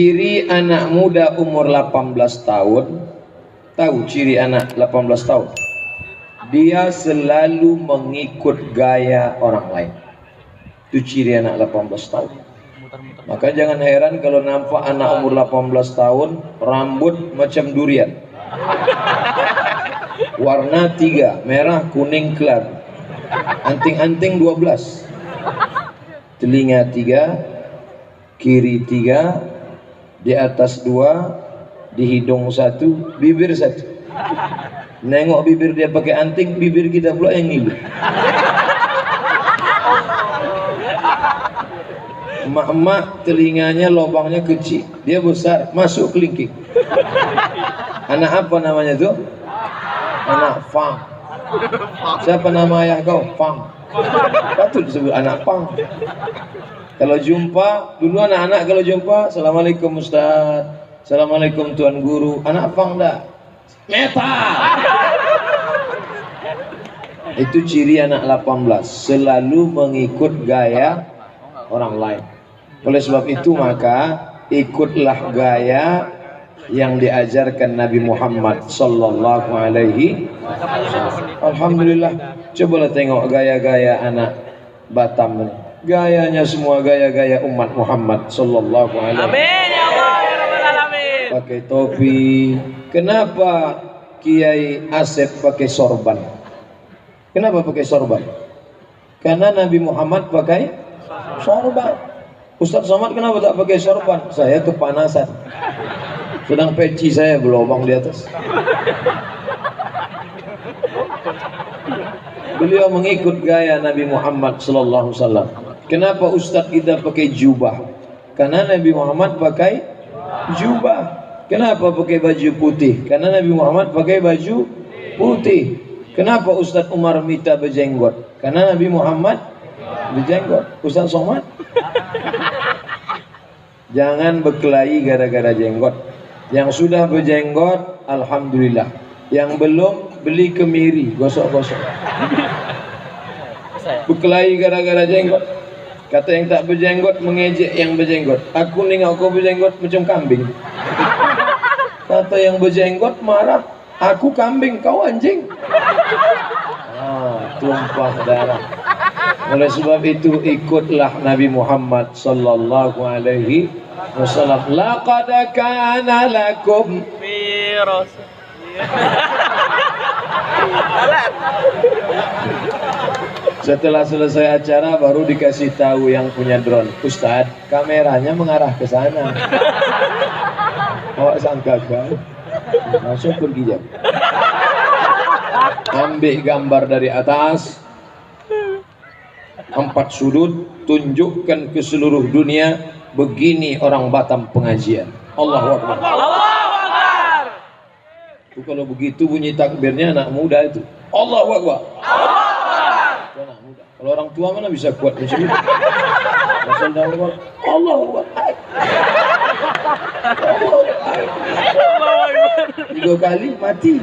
Ciri anak muda umur 18 tahun. Tahu ciri anak 18 tahun? Dia selalu mengikut gaya orang lain. Itu ciri anak 18 tahun. Maka jangan heran kalau nampak anak umur 18 tahun rambut macam durian, warna 3, merah, kuning, kelar, anting-anting 12, telinga 3, kiri 3, di atas 2, di hidung 1, bibir 1. Nengok bibir dia pakai anting, bibir kita pula yang ngilu. Emak-emak telinganya lubangnya kecil, dia besar, masuk kelingking. Anak apa namanya tuh? Anak Fang. Siapa nama ayah kau? Fang. Patut disebut anak Fang. Kalau jumpa, dulu anak-anak kalau jumpa, Assalamualaikum Ustaz, Assalamualaikum Tuan Guru. Anak Fang dah metal. Itu ciri anak 18, selalu mengikut gaya orang lain. Oleh sebab itu maka ikutlah gaya yang diajarkan Nabi Muhammad sallallahu alaihi wasallam. Alhamdulillah, cobalah tengok gaya-gaya anak Batam ini. Gayanya semua gaya-gaya umat Muhammad sallallahu alaihi wasallam. Amin ya Allah ya rabbal alamin. Pakai topi. Kenapa Kiai Asep pakai sorban? Kenapa pakai sorban? Karena Nabi Muhammad pakai sorban. Ustaz Somad kenapa tak pakai sorban? Saya kepanasan. Sedang peci saya berlubang di atas. Beliau mengikut gaya Nabi Muhammad sallallahu alaihi wasallam. Kenapa Ustaz kita pakai jubah? Karena Nabi Muhammad pakai jubah. Kenapa pakai baju putih? Karena Nabi Muhammad pakai baju putih. Kenapa Ustaz Umar minta berjenggot? Karena Nabi Muhammad berjenggot. Ustaz Somad, jangan berkelahi gara-gara jenggot. Yang sudah berjenggot, alhamdulillah. Yang belum, beli kemiri, gosok-gosok. Berkelahi gara-gara jenggot. Kata yang tak berjenggot mengejek yang berjenggot. Aku nengok kau berjenggot macam kambing. Kata yang berjenggot marah, aku kambing, kau anjing. Tumpah darah. Oleh sebab itu ikutlah Nabi Muhammad sallallahu alaihi wasallam. Laqad kana lakum fi rasul. Setelah selesai acara baru dikasih tahu yang punya drone, Ustaz, kameranya mengarah ke sana. Awak sangka kan? Langsung pergi jam. Ambil gambar dari atas, 4 sudut, tunjukkan ke seluruh dunia, begini orang Batam pengajian. Allahu Akbar. Allahu Akbar. Itu kalau begitu bunyi takbirnya anak muda itu. Allahu Akbar. Allahu Akbar. Anak muda. Kalau orang tua mana bisa kuat macam itu? Allahu Akbar. Allahu Akbar. 3 kali mati.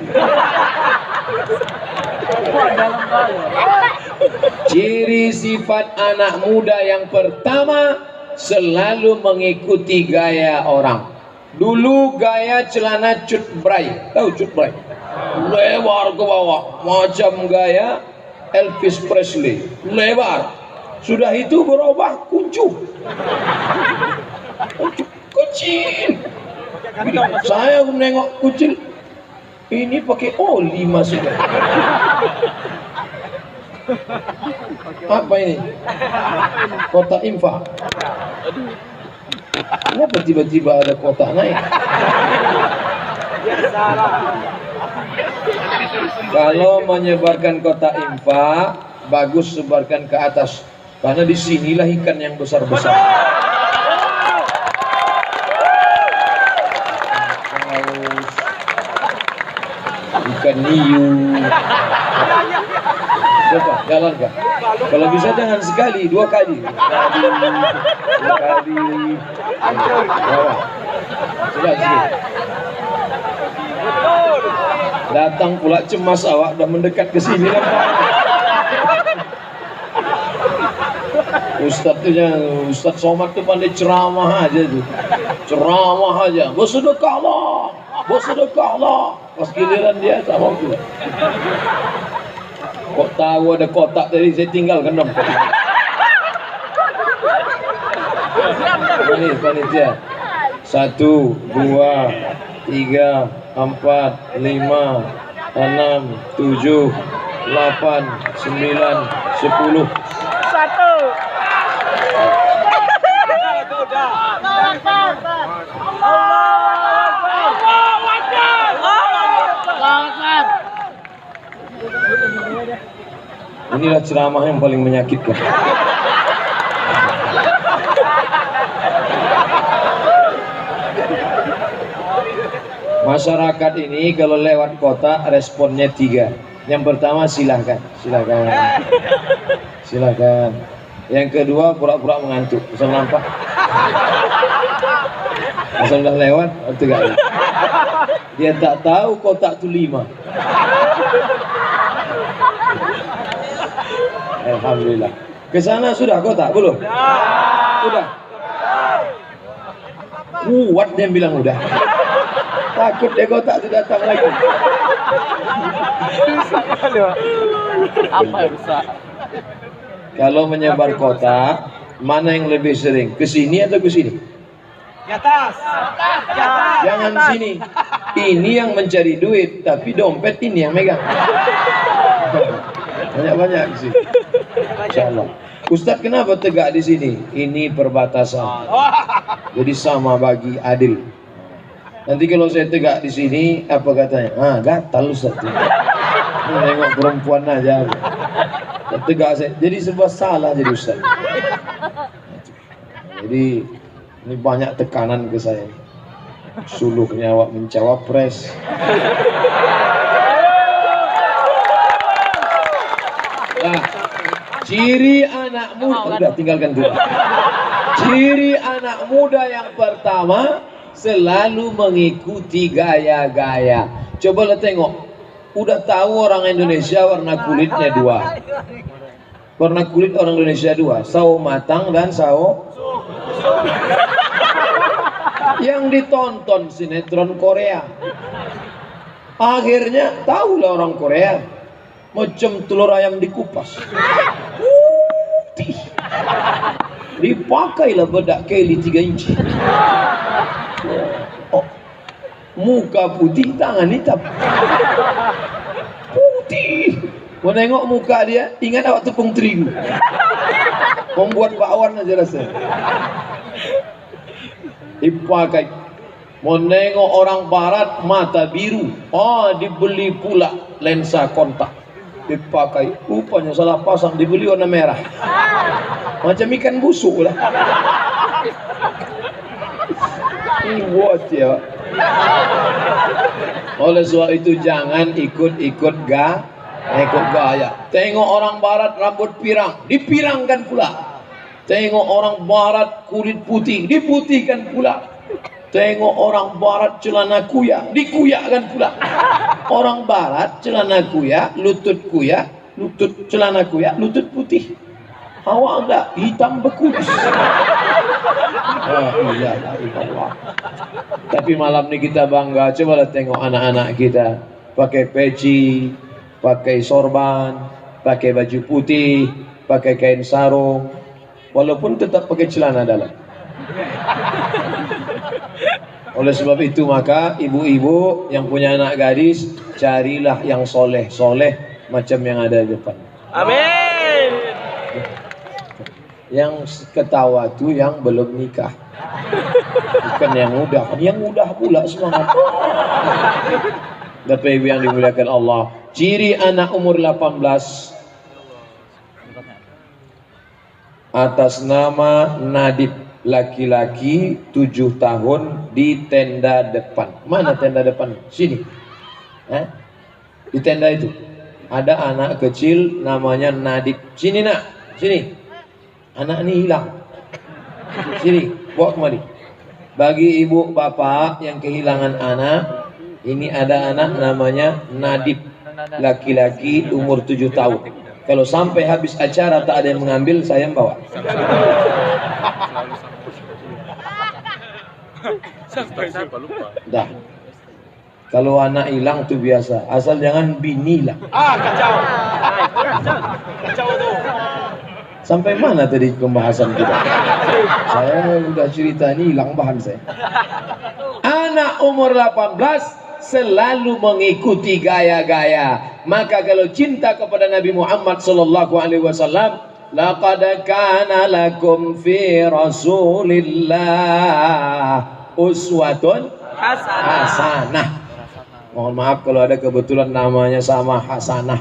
Ciri sifat anak muda yang pertama, selalu mengikuti gaya orang. Dulu gaya celana cut bray, tahu cut bray? Lebar ke bawah, macam gaya Elvis Presley, lebar. Sudah itu berubah kuncup. Kuncup kecil. Saya menengok kucil, ini pakai oli masuknya. Apa ini? Kotak infak. Kenapa tiba-tiba ada kotak naik? Kalau menyebarkan kotak infak, bagus sebarkan ke atas, karena disinilah ikan yang besar-besar. Ikan hiu. Coba jalan kah? Kalau bisa jangan sekali, 2 kali. 2 kali. Coba sikit. Datang pula cemas awak, dah mendekat ke sini lah. Ustaz tu jangan, Ustaz Somad tu pandai ceramah aja tu. Ceramah aja, bersedekahlah, bersedekahlah. Pas giliran dia tak mau juga. Kok tahu ada kotak tadi, saya tinggalkan dong. Ini panitia. 1, 2, 3, 4, 5, 6, 7, 8, 9, 10. 1. Inilah ceramah yang paling menyakitkan. Masyarakat ini kalau lewat kota responnya 3. Yang pertama silahkan, silahkan, silahkan. Yang kedua pura-pura mengantuk, bisa nampak. Masa udah lewat, tegak. Dia tak tahu kotak itu 5. Alhamdulillah. Ke sana sudah kotak belum? Sudah. Kuat dia bilang udah. Takut dia kotak itu datang lagi. Apa yang bisa? Kalau menyebar kotak, mana yang lebih sering? Ke sini atau ke sini? Di atas. Di atas. Jangan sini. Ini yang mencari duit, tapi dompet ini yang megang. Banyak-banyak di sini. Insyaallah. Ustadz kenapa tegak di sini? Ini perbatasan. Jadi sama bagi adil. Nanti kalau saya tegak di sini, apa katanya? Ah, gatal Ustadz. Nengok perempuan aja. Tegak saya. Jadi sebuah salah jadi Ustadz. Jadi ini banyak tekanan ke saya. Suluhnya awak menjawab pres. Nah, ciri anak muda, udah tinggalkan dulu. Ciri anak muda yang pertama selalu mengikuti gaya-gaya. Coba lihat tengok, udah tahu orang Indonesia warna kulitnya 2. Warna kulit orang Indonesia 2, sawo matang dan sawo. Yang ditonton sinetron Korea. Akhirnya tahulah orang Korea. Macam telur ayam dikupas. Putih. Dipakailah bedak Kelly 3 inci. Oh, muka putih, tangan hitam. Putih. Mau nengok muka dia, ingat awak tepung terigu. Membuat bakwan aja rasa. Dipakai. Mau nengok orang barat, mata biru. Oh, dibeli pula lensa kontak. Dipakai, rupanya salah pasang, dibeli warna merah. Macam ikan busuk lah. Ini buat ya. Oleh sebab itu jangan ikut gaya. Tengok orang barat rambut pirang, dipirangkan pula. Tengok orang barat kulit putih, diputihkan pula. Tengok orang barat celana kuya, dikuyakkan pula. Orang barat celana kuya, lutut kuya, lutut celana kuya, lutut putih. Awak enggak, hitam bekudus. Iya, Allah. Tapi malam ini kita bangga. Cobalah tengok anak-anak kita pakai peci, pakai sorban, pakai baju putih, pakai kain sarung, walaupun tetap pakai celana dalam. Oleh sebab itu maka ibu-ibu yang punya anak gadis, carilah yang soleh-soleh macam yang ada di depan. Amin. Yang ketawa itu yang belum nikah, bukan yang udah. Yang udah pula semangat. Bapak Ibu yang dimuliakan Allah, ciri anak umur 18 atas nama Nadib, laki-laki 7 tahun, di tenda depan. Mana tenda depan? Sini. Di tenda itu ada anak kecil namanya Nadib. Sini nak, sini. Anak ini hilang. Sini, bawa kemari. Bagi ibu bapak yang kehilangan anak, ini ada anak namanya Nadib, laki-laki umur 7 tahun. Kalau sampai habis acara tak ada yang mengambil, saya yang bawa. Dah. Kalau anak hilang tuh biasa, asal jangan bini lah. Kacau. Kacau tuh. Sampai mana tadi pembahasan kita? Saya udah cerita ini hilang bahan saya. Anak umur 18 selalu mengikuti gaya-gaya. Maka kalau cinta kepada Nabi Muhammad sallallahu alaihi wasallam, laqad kana lakum fi Rasulillah uswatun hasanah. Mohon maaf kalau ada kebetulan namanya sama Hasanah.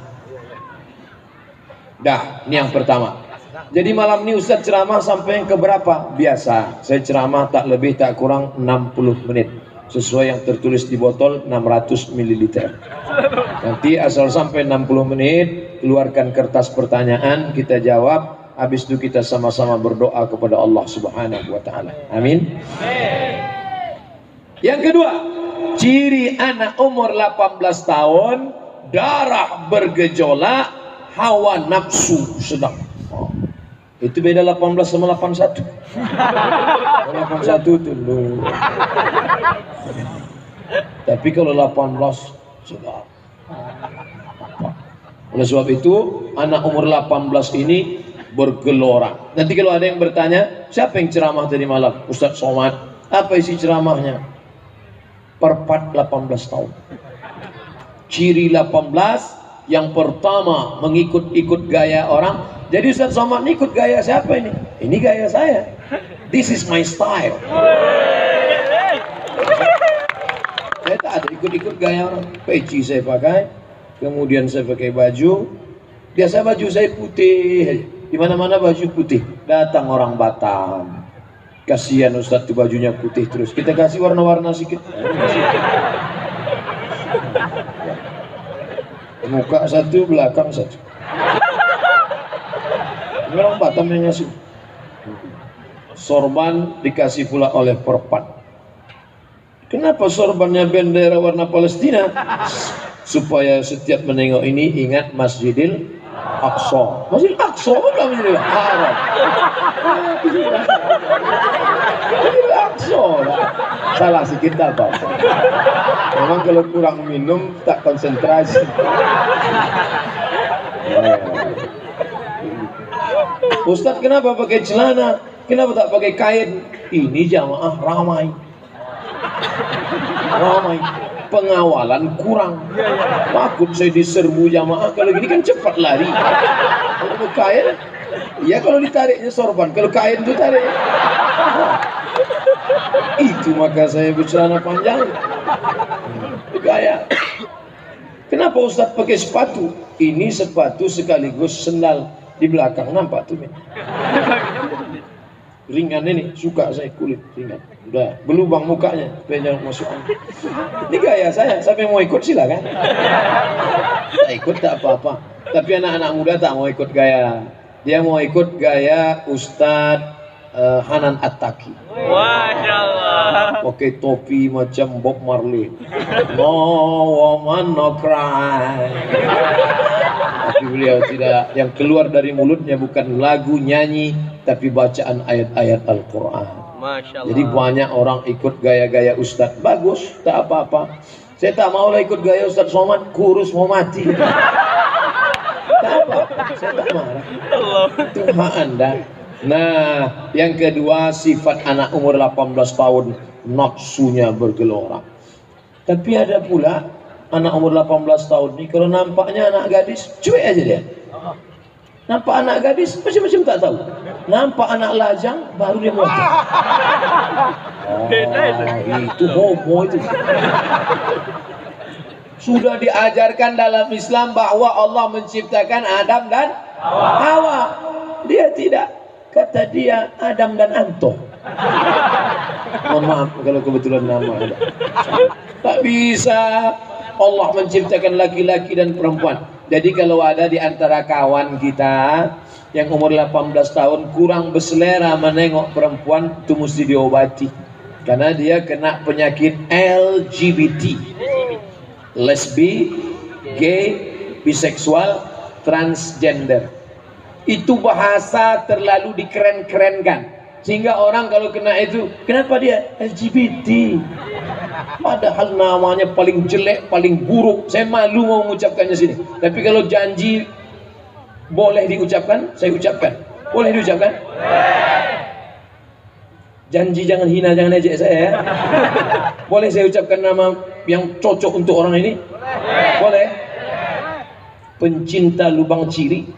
Dah, ini yang pertama. Jadi malam ini Ustaz ceramah sampai yang keberapa? Biasa, saya ceramah tak lebih tak kurang 60 menit. Sesuai yang tertulis di botol 600 ml. Nanti asal sampai 60 menit, keluarkan kertas pertanyaan, kita jawab. Habis itu kita sama-sama berdoa kepada Allah Subhanahu wa taala. Amin. Yang kedua, ciri anak umur 18 tahun, darah bergejolak, hawa nafsu sedang. Itu beda 18 sama 81. 81 itu loh. Tapi kalau 18 sudah. Oleh sebab itu, anak umur 18 ini bergelora. Nanti kalau ada yang bertanya, siapa yang ceramah tadi malam? Ustaz Somad. Apa isi ceramahnya? Perpat 18 tahun. Ciri 18 yang pertama mengikut-ikut gaya orang. Jadi Ustaz Somad ini ikut gaya siapa ini? Ini gaya saya. This is my style. Saya tak ada ikut-ikut gaya orang. Peci saya pakai, kemudian saya pakai baju. Biasa baju saya putih. Di mana-mana baju putih. Datang orang Batam. Kasihan Ustaz tuh bajunya putih terus. Kita kasih warna-warna sedikit. Muka satu, belakang satu. Ini orang Batam yang ngasih. Sorban dikasih pula oleh Perpat. Kenapa sorbannya bendera warna Palestina? Supaya setiap menengok ini ingat Masjidil Aqsa. Masjid Aqsa bukan Masjidil Haram. Masjidil Aqsa. Salah sedikit apa? Memang kalau kurang minum tak konsentrasi. Ustaz kenapa pakai celana? Kenapa tak pakai kain? Ini jamaah ramai. Ramai. Pengawalan kurang. Takut saya diserbu jamaah. Kalau gini kan cepat lari. Kalau kain, ya kalau ditariknya sorban. Kalau kain itu tarik. Itu maka saya bercelana panjang. Gaya. Kenapa Ustaz pakai sepatu? Ini sepatu sekaligus sendal. Di belakang nampak tuh. Ringan ini, suka saya kulit ringan. Udah berlubang mukanya, supaya jangan masuk angin. Ini gaya saya, siapa yang mau ikut silakan. Tak ikut tak apa-apa. Tapi anak-anak muda tak mau ikut gaya. Dia mau ikut gaya Ustadz Hanan Attaqi. Masya Allah. Pakai topi macam Bob Marley. No woman no cry. Tapi beliau tidak, yang keluar dari mulutnya bukan lagu nyanyi, tapi bacaan ayat-ayat Al-Quran. Masya Allah. Jadi banyak orang ikut gaya-gaya Ustadz. Bagus, tak apa-apa. Saya tak mau lah ikut gaya Ustadz Somad, kurus mau mati. Tak apa, saya tak marah. Itu hak Anda. Nah, yang kedua sifat anak umur 18 tahun, nafsunya bergelora. Tapi ada pula anak umur 18 tahun ini kalau nampaknya anak gadis, cuek aja dia. Nampak anak gadis, macam-macam tak tahu. Nampak anak lajang, baru dia ngotot. Itu homo itu. Sudah diajarkan dalam Islam bahwa Allah menciptakan Adam dan Hawa. Dia tidak. Kata dia Adam dan Anto. Mohon maaf kalau kebetulan nama ada. Tak bisa. Allah menciptakan laki-laki dan perempuan. Jadi kalau ada di antara kawan kita yang umur 18 tahun kurang berselera menengok perempuan, itu mesti diobati. Karena dia kena penyakit LGBT. Lesbi, gay, biseksual, transgender. Itu bahasa terlalu dikeren-kerenkan. Sehingga orang kalau kena itu, kenapa dia LGBT? Padahal namanya paling jelek, paling buruk. Saya malu mau mengucapkannya sini. Tapi kalau janji boleh diucapkan, saya ucapkan. Boleh diucapkan? Janji jangan hina, jangan ejek saya ya. Boleh saya ucapkan nama yang cocok untuk orang ini? Boleh? Pencinta lubang ciri.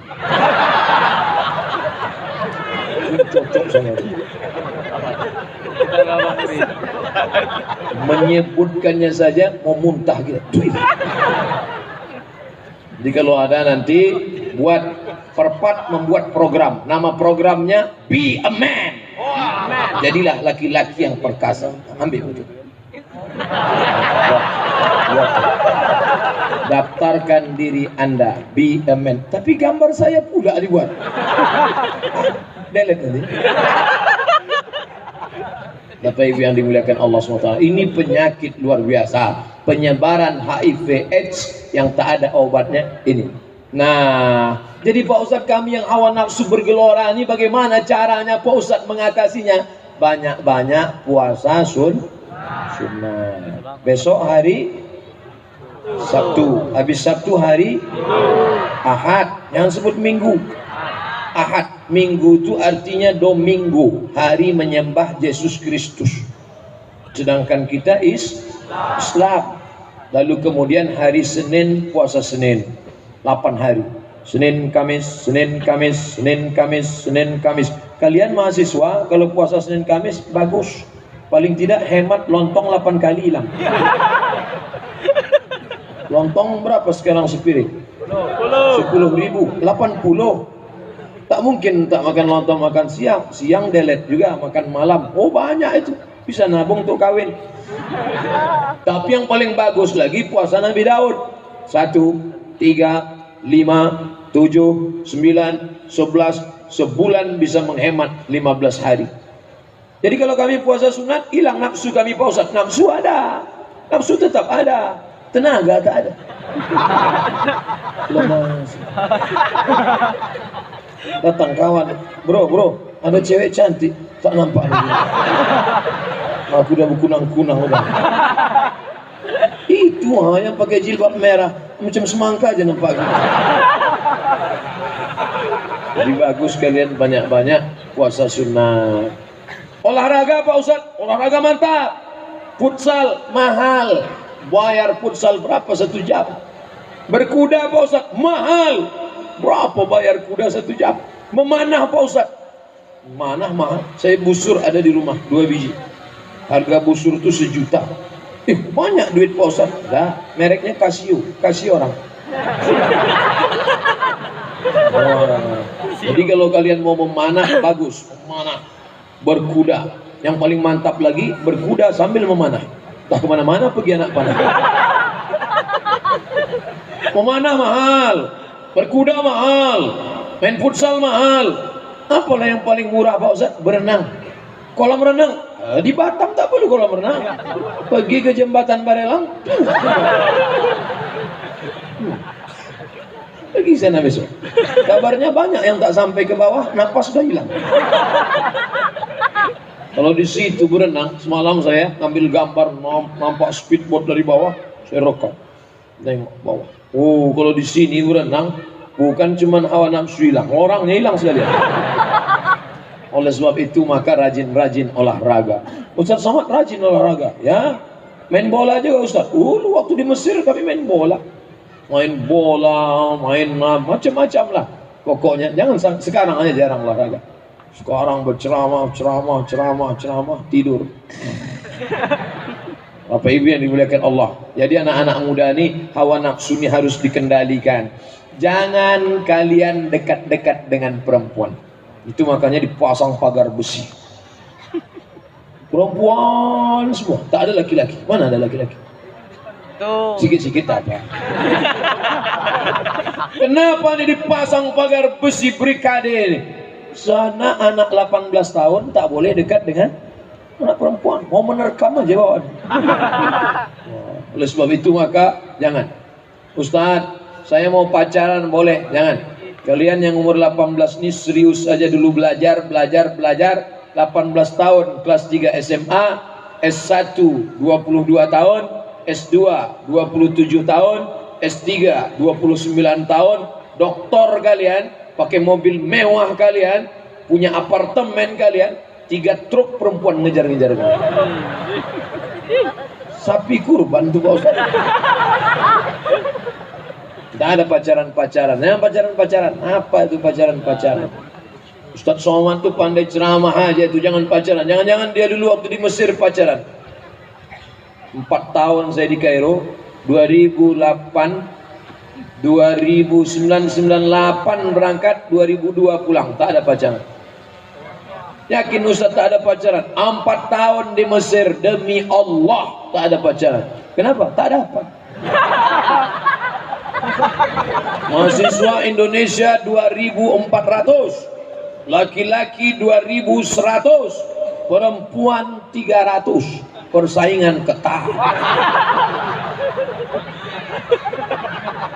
Cocok sama dia. Menyebutkannya saja mau muntah gitu. Jadi kalau ada nanti buat Perpat membuat program, nama programnya Be a Man. Jadilah laki-laki yang perkasa. Ambil betul. Daftarkan diri Anda Be a Man. Tapi gambar saya pula dibuat. Delete nanti. Bapak Ibu yang dimuliakan Allah SWT, ini penyakit luar biasa, penyebaran HIV/AIDS yang tak ada obatnya ini. Nah, jadi Pak Ustadz, kami yang hawa nafsu bergelora ini bagaimana caranya Pak Ustadz mengatasinya? Banyak-banyak puasa sunnah. Besok hari Sabtu, habis Sabtu hari Ahad, jangan sebut Minggu. Ahad, Minggu itu artinya Domingo, hari menyembah Yesus Kristus. Sedangkan kita Islam. Lalu kemudian hari Senin puasa Senin, 8 hari. Senin, Kamis, Senin, Kamis, Senin, Kamis, Senin, Kamis. Kalian mahasiswa kalau puasa Senin, Kamis bagus. Paling tidak hemat lontong 8 kali hilang. Lontong berapa sekarang sepiring? 10.000, 80. Tak mungkin tak makan lontong makan siang, siang delete juga makan malam. Oh banyak itu, bisa nabung untuk kawin. Tapi yang paling bagus lagi puasa Nabi Daud. 1, 3, 5, 7, 9, 11, sebulan bisa menghemat 15 hari. Jadi kalau kami puasa sunat, hilang nafsu kami Pak Ustadz. Nafsu ada, nafsu tetap ada, tenaga tak ada. Lemas. Datang kawan, bro, ada cewek cantik, tak nampak lagi. Aku udah berkunang-kunang udah. Itu yang pakai jilbab merah, macam semangka aja nampak. Jadi bagus kalian banyak-banyak puasa sunnah. Olahraga Pak Ustadz, olahraga mantap. Futsal mahal, bayar futsal berapa 1 jam? Berkuda Pak Ustadz, mahal. Berapa bayar kuda 1 jam? Memanah Pak Ustadz, manah mahal. Saya busur ada di rumah 2 biji. Harga busur itu 1 juta. Banyak duit Pak Ustadz. Dah, mereknya Casio, kasih orang. Jadi kalau kalian mau memanah bagus, memanah, berkuda. Yang paling mantap lagi berkuda sambil memanah. Tak kemana-mana pergi anak panah. Memanah mahal, berkuda mahal, main futsal mahal. Apalah yang paling murah Pak Ustaz? Berenang. Kolam renang di Batam tak perlu kolam renang. Pergi ke jembatan Barelang. Pergi sana besok. Kabarnya banyak yang tak sampai ke bawah, napas sudah hilang. Kalau di situ berenang, semalam saya ngambil gambar nampak speedboat dari bawah, saya rekam. Tengok bawah. Oh, kalau di sini berenang bukan cuma hawa nafsu hilang, orangnya hilang sekalian. Oleh sebab itu maka rajin-rajin olahraga. Ustaz Somad rajin olahraga, ya. Main bola juga Ustaz. Dulu waktu di Mesir kami main bola, main macam-macam lah. Pokoknya jangan sekarang aja jarang olahraga. Sekarang berceramah, tidur. Bapak Ibu yang dimuliakan Allah. Jadi anak-anak muda ini hawa nafsu ini harus dikendalikan. Jangan kalian dekat-dekat dengan perempuan. Itu makanya dipasang pagar besi. Perempuan semua, tak ada laki-laki. Mana ada laki-laki? Sikit-sikit apa? Kenapa ini dipasang pagar besi berikade ini? Sana anak 18 tahun tak boleh dekat dengan anak perempuan. Mau menerkam aja bawaan. Oleh sebab itu maka jangan. Ustadz, saya mau pacaran boleh? Jangan. Kalian yang umur 18 ini serius aja dulu belajar. 18 tahun kelas 3 SMA, S1 22 tahun, S2 27 tahun, S3 29 tahun, doktor kalian, pakai mobil mewah kalian, punya apartemen kalian, 3 truk perempuan ngejar-ngejar kalian. Sapi kurban tuh Pak Ustaz. Tidak ada pacaran-pacaran. Yang pacaran-pacaran, apa itu pacaran-pacaran? Ustaz Somad tuh pandai ceramah aja itu, jangan pacaran. Jangan-jangan dia dulu waktu di Mesir pacaran. 4 tahun saya di Kairo, 2008, 1998 berangkat, 2002 pulang, tak ada pacaran. Yakin Ustaz tak ada pacaran? 4 tahun di Mesir, demi Allah tak ada pacaran. Kenapa? Tak dapat. Mahasiswa Indonesia 2.400, laki-laki 2.100, perempuan 300. Persaingan ketat.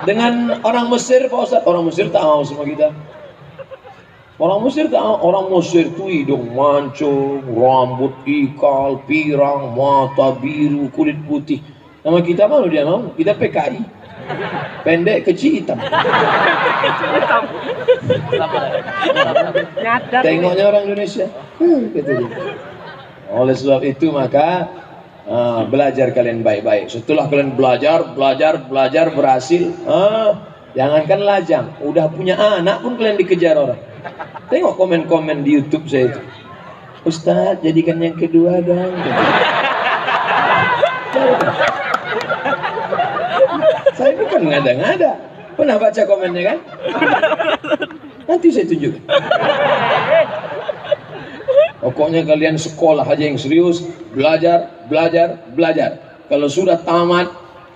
Dengan orang Mesir Pak Ustaz, orang Mesir tak mau sama kita. Orang Mesir tak mau. Orang Mesir tuh hidung mancung, rambut ikal, pirang, mata biru, kulit putih. Nama kita mau dia mau, kita PKI. Pendek, kecil, hitam. Tengoknya orang Indonesia. Gitu. Oleh sebab itu maka belajar kalian baik-baik. Setelah kalian belajar berhasil, jangankan lajang, udah punya anak pun kalian dikejar orang. Tengok komen-komen di YouTube saya itu, Ustaz jadikan yang kedua dong. Saya bukan ngada-ngada. Pernah baca komennya kan? Nanti saya tunjukkan. Pokoknya kalian sekolah aja yang serius, belajar. Kalau sudah tamat,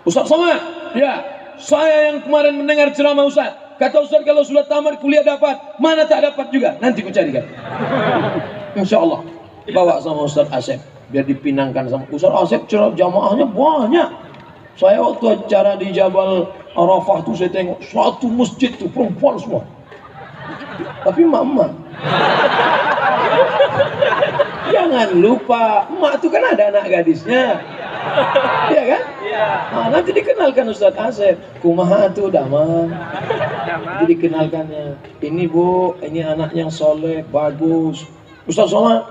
Ustaz Somad, ya, saya yang kemarin mendengar ceramah Ustaz. Kata Ustaz kalau sudah tamat kuliah dapat, mana tak dapat juga. Nanti ku carikan. Insya Allah. Bawa sama Ustaz Asep, biar dipinangkan sama Ustaz Asep. Jamaahnya banyak. Saya waktu acara di Jabal Arafah tuh saya tengok suatu masjid tuh perempuan semua. Tapi emak-emak. Jangan lupa, emak tuh kan ada anak gadisnya. Iya kan? Iya. Nah, nanti dikenalkan Ustaz Asep. Kumaha tuh damang. Jadi dikenalkannya. Ini Bu, ini anak yang soleh, bagus. Ustaz Somad,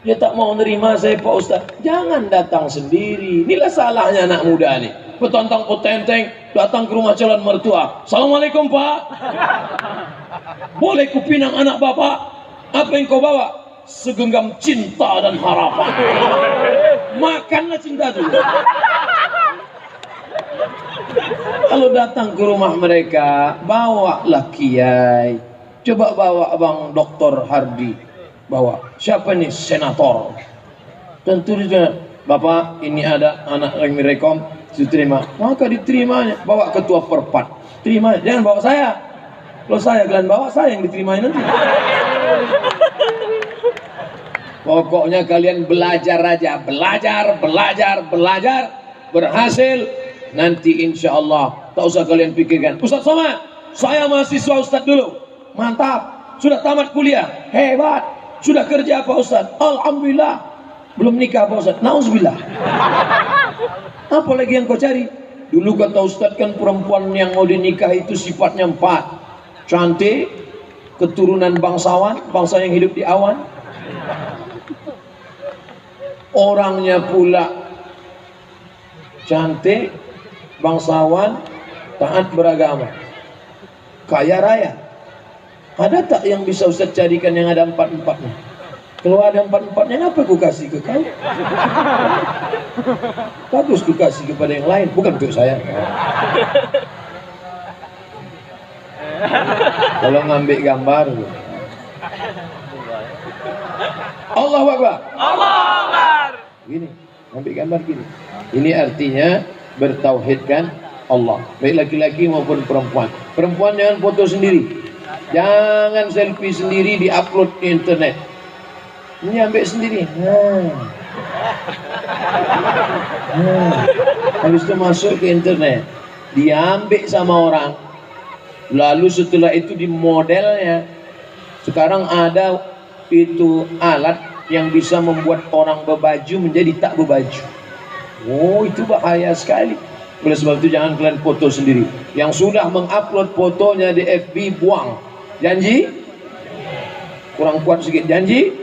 dia tak mau nerima saya Pak Ustaz. Jangan datang sendiri. Inilah salahnya anak muda nih. Petantang petenteng datang ke rumah calon mertua. Assalamualaikum Pak. Boleh kupinang anak bapak? Apa yang kau bawa? Segenggam cinta dan harapan. Makanlah cinta dulu. Kalau datang ke rumah mereka, bawalah kiai. Coba bawa Abang Dr. Hardi. Bawa. Siapa nih? Senator. Tentu dia, Bapak, ini ada anak yang merekom, diterima. Maka diterimanya. Bawa ketua perpat. Terima. Jangan bawa saya. Kalau saya kalian bawa, saya yang diterima nanti. Pokoknya kalian belajar aja. Belajar. Berhasil. Nanti insya Allah. Tak usah kalian pikirkan. Ustaz Somad, saya mahasiswa Ustaz dulu. Mantap. Sudah tamat kuliah. Hebat. Sudah kerja apa Ustaz? Alhamdulillah. Belum nikah apa Ustaz? Nauzubillah. Apa lagi yang kau cari? Dulu kata Ustaz kan perempuan yang mau dinikah itu sifatnya 4. Cantik, keturunan bangsawan, bangsa yang hidup di awan. Orangnya pula cantik, bangsawan, taat beragama, kaya raya. Ada tak yang bisa Ustaz carikan yang ada 4-4-nya? Kalau ada 4-4-nya, ngapa ku kasih ke kau? Bagus ku kasih kepada yang lain, bukan untuk saya. Kalau ngambil gambar, Allahu Akbar. Allahu Akbar. Gini, ngambil gambar gini. Ini artinya bertauhidkan Allah. Baik laki-laki maupun perempuan. Perempuan jangan foto sendiri. Jangan selfie sendiri di-upload di internet. Ini ambil sendiri. Habis itu masuk ke internet. Diambil sama orang. Lalu setelah itu di modelnya. Sekarang ada itu alat yang bisa membuat orang berbaju menjadi tak berbaju. Oh, itu bahaya sekali. Oleh sebab itu jangan kalian foto sendiri. Yang sudah mengupload fotonya di FB, buang. Janji? Kurang kuat sedikit, janji?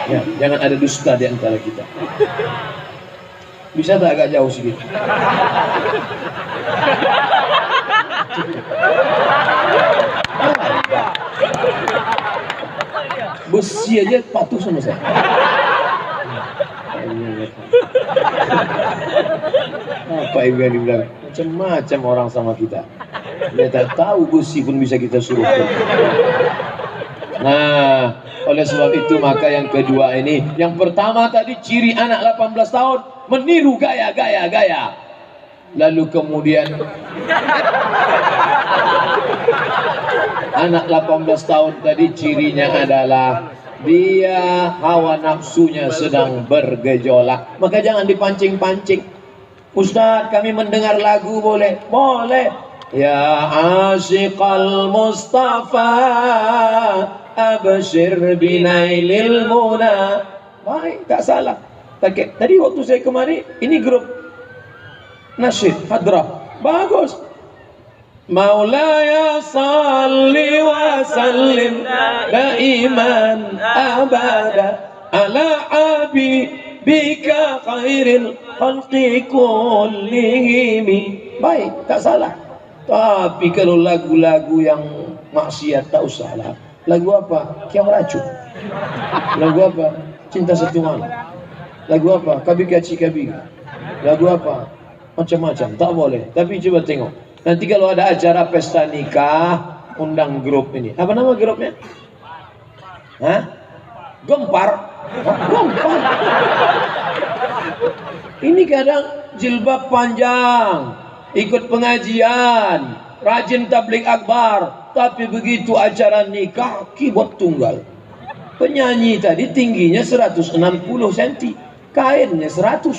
Ya, jangan ada dusta di antara kita. Bisa tak agak jauh sedikit? Besi aja patuh sama saya. Apa ibu yang dibilang? Macam-macam orang sama kita. Dia tak tahu besi pun bisa kita suruh. Nah, oleh sebab itu maka yang kedua ini, yang pertama tadi ciri anak 18 tahun meniru gaya. Lalu kemudian anak 18 tahun tadi cirinya adalah dia hawa nafsunya sedang bergejolak. Maka jangan dipancing-pancing. Ustaz, kami mendengar lagu boleh? Boleh. Ya asyiqal Mustafa abshir binailil muna. Baik, tak salah. Tadi waktu saya kemari, ini grup nasyid hadrah. Bagus. Maulaya salli wa sallim daiman abada ala habibika khairil khalqi kullihim. Baik, tak salah. Tapi kalau lagu-lagu yang maksiat tak usahlah. Lagu apa? Kiam Racun. Lagu apa? Cinta Satu Malam. Lagu apa? Kabi Kaci Kabi. Lagu apa? Macam-macam. Tak boleh. Tapi coba tengok. Nanti kalau ada acara pesta nikah, undang grup ini. Apa nama grupnya? Hah? Gempar. Oh, Gempar. Ini kadang jilbab panjang, ikut pengajian, rajin tabligh akbar, tapi begitu acara nikah keyboard tunggal. Penyanyi tadi tingginya 160 cm, kainnya 100.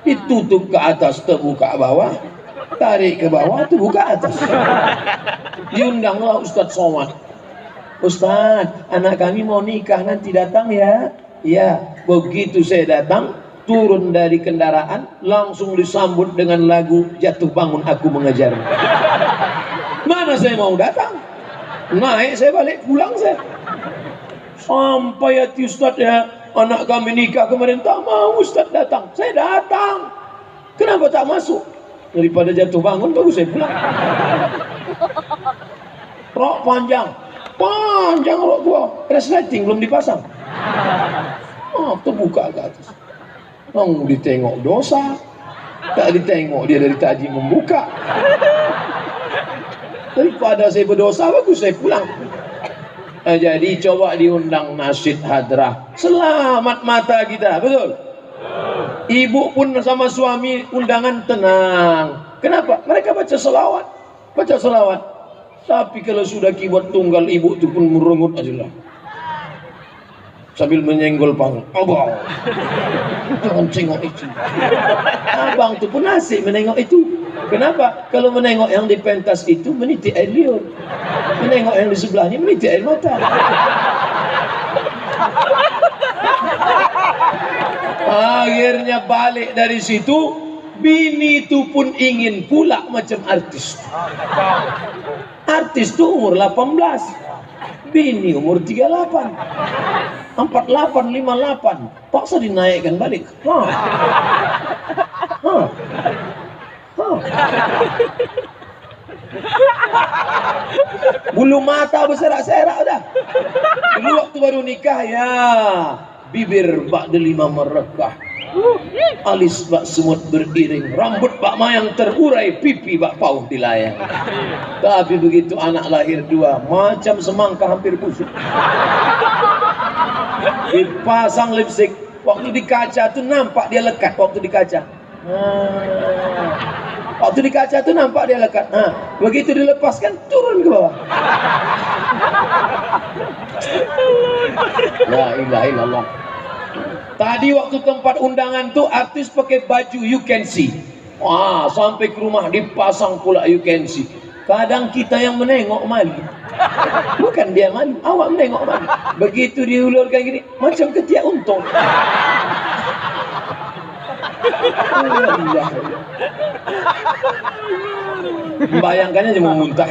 Ditutup ke atas, terbuka bawah, tarik ke bawah, terbuka atas. Diundanglah Ustadz Somad. Ustadz, anak kami mau nikah, nanti datang ya. Ya, begitu saya datang, turun dari kendaraan, langsung disambut dengan lagu Jatuh Bangun Aku Mengejar. Mana saya mau datang? Naik saya balik, pulang saya. Sampai hati Ustadz ya, anak kami nikah kemarin, tak mau Ustadz datang. Saya datang. Kenapa tak masuk? Daripada jatuh bangun, bagus saya pulang. Rok panjang rok gua, resleting belum dipasang. Oh, terbuka ke atas. Mau ditengok dosa, tak ditengok dia dari tadi membuka. Daripada saya berdosa, bagus saya pulang. Jadi coba diundang nasyid hadrah, selamat mata kita, betul? Ibu pun sama suami undangan tenang. Kenapa? Mereka baca selawat. Tapi kalau sudah keyboard tunggal, ibu itu pun merungut aja lah. Sambil menyenggol panggung. Abang, jangan tengok itu. Abang itu pun asik menengok itu. Kenapa? Kalau menengok yang di pentas itu menitik air liur. Menengok yang di sebelahnya menitik air mata. Akhirnya balik dari situ, bini itu pun ingin pula macam artis. Artis itu umur 18, bini umur 38, 48, 58, paksa dinaikkan balik. Bulu mata berserak-serak dah. Dulu waktu baru nikah ya, bibir bak delima merekah, alis bak semut beriring, rambut bak mayang terurai, pipi bak pauh dilayang. Tapi begitu anak lahir dua, macam semangka hampir busuk. Dipasang lipstick, waktu di kaca tuh nampak dia lekat waktu di kaca. Waktu di kaca tuh nampak dia lekat. Begitu dilepaskan turun ke bawah. La ilaha illallah. Tadi waktu tempat undangan tuh artis pakai baju you can see. Wah, sampai ke rumah dipasang pula you can see. Kadang kita yang menengok malu. Bukan dia malu, awak menengok malu. Begitu diulurkan gini, macam ketiak untung. Allah. Bayangkannya aja mau muntah.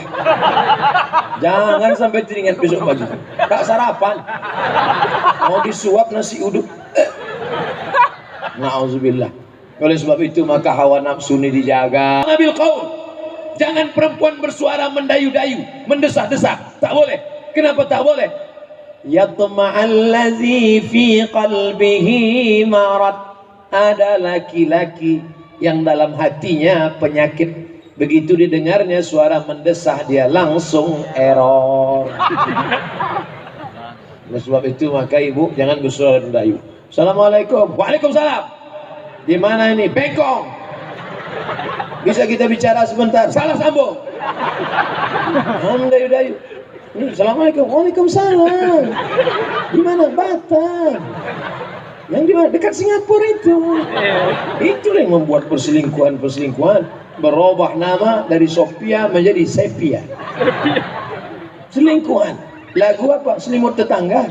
Jangan sampai teringat besok pagi. Tak sarapan. Mau disuap nasi uduk. Na'udzubillah. Oleh sebab itu maka hawa nafsu ini dijaga. Ngambil qaul. Jangan perempuan bersuara mendayu-dayu, mendesah-desah. Tak boleh. Kenapa tak boleh? Yatma'allazi fi qalbihi marad. Ada laki-laki yang dalam hatinya penyakit. Begitu didengarnya suara mendesah, dia langsung error. Oleh sebab itu maka ibu jangan bersuara mendayu. Assalamualaikum. Waalaikumsalam. Di mana ini? Bengkong. Bisa kita bicara sebentar? Salah sambung. Mendayu-dayu. Assalamualaikum. Waalaikumsalam. Di mana? Batam. Yang di mana? Dekat Singapura itu. Itulah yang membuat perselingkuhan berubah nama dari Sophia menjadi Sepia. Selingkuhan. Lagu apa? Selimut tetangga.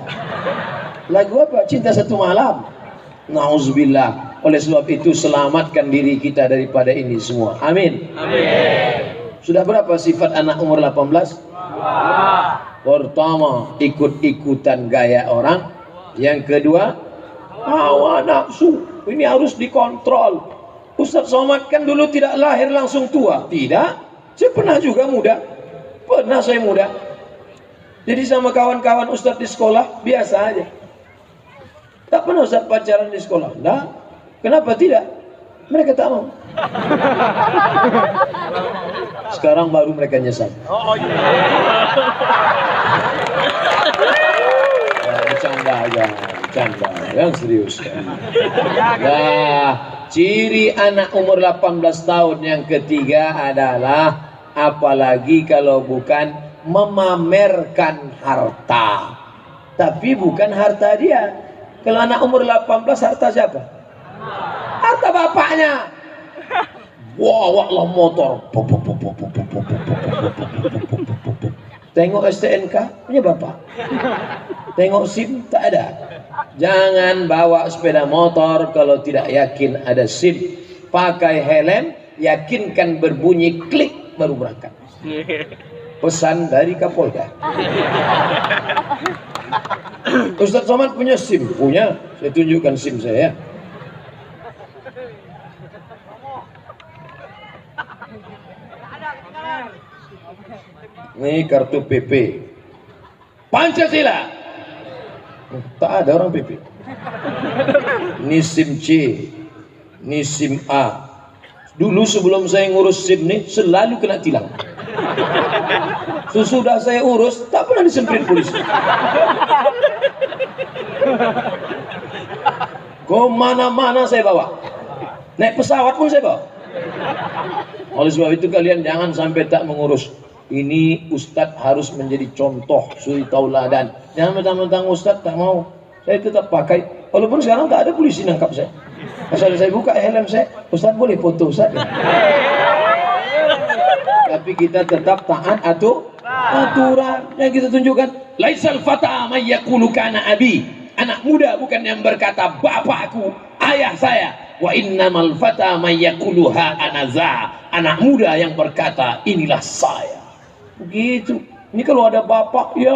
Lagu apa? Cinta Satu Malam. Nauzubillah. Oleh sebab itu selamatkan diri kita daripada ini semua. Amin. Amin. Sudah berapa sifat anak umur 18? Pertama, ikut-ikutan gaya orang. Yang kedua, hawa nafsu. Ini harus dikontrol. Ustaz Somad kan dulu tidak lahir langsung tua. Tidak. Saya pernah juga muda. Pernah saya muda. Jadi sama kawan-kawan Ustaz di sekolah biasa aja. Tak pernah Ustaz pacaran di sekolah. Nah, kenapa tidak? Mereka tak mau. Sekarang baru mereka nyesal. Bercanda aja, bercanda. Yang serius. Nah, ciri anak umur 18 tahun yang ketiga adalah apalagi kalau bukan memamerkan harta. Tapi bukan harta dia. Kalau anak umur 18 harta siapa? Harta bapaknya. Bawalah motor. Tengok STNK punya bapak. Tengok SIM tak ada. Jangan bawa sepeda motor kalau tidak yakin ada SIM. Pakai helm, yakinkan berbunyi klik baru berangkat. Pesan dari Kapolda. Ustaz Somad punya SIM? Punya. Saya tunjukkan SIM saya. Ini kartu PP. Pancasila. Tak ada orang PP. Ini SIM C. Ini SIM A. Dulu sebelum saya ngurus SIM nih selalu kena tilang. Sesudah saya urus tak pernah disemprit polisi. Kemana-mana saya bawa. Naik pesawat pun saya bawa. Oleh sebab itu kalian jangan sampai tak mengurus. Ini Ustadz harus menjadi contoh, suri tauladan. Jangan mentang-mentang Ustadz tak mau. Saya tetap pakai. Walaupun sekarang tak ada polisi nangkap saya. Asal saya buka helm saya, Ustadz boleh foto Ustadz. Tapi kita tetap taat aturan yang kita tunjukkan. Laisal fata may yaqulu kana abi. Anak muda bukan yang berkata bapakku, ayah saya. Wa innamal fata may yaqulu ha anaza. Anak muda yang berkata inilah saya. Begitu. Ini kalau ada bapak, ya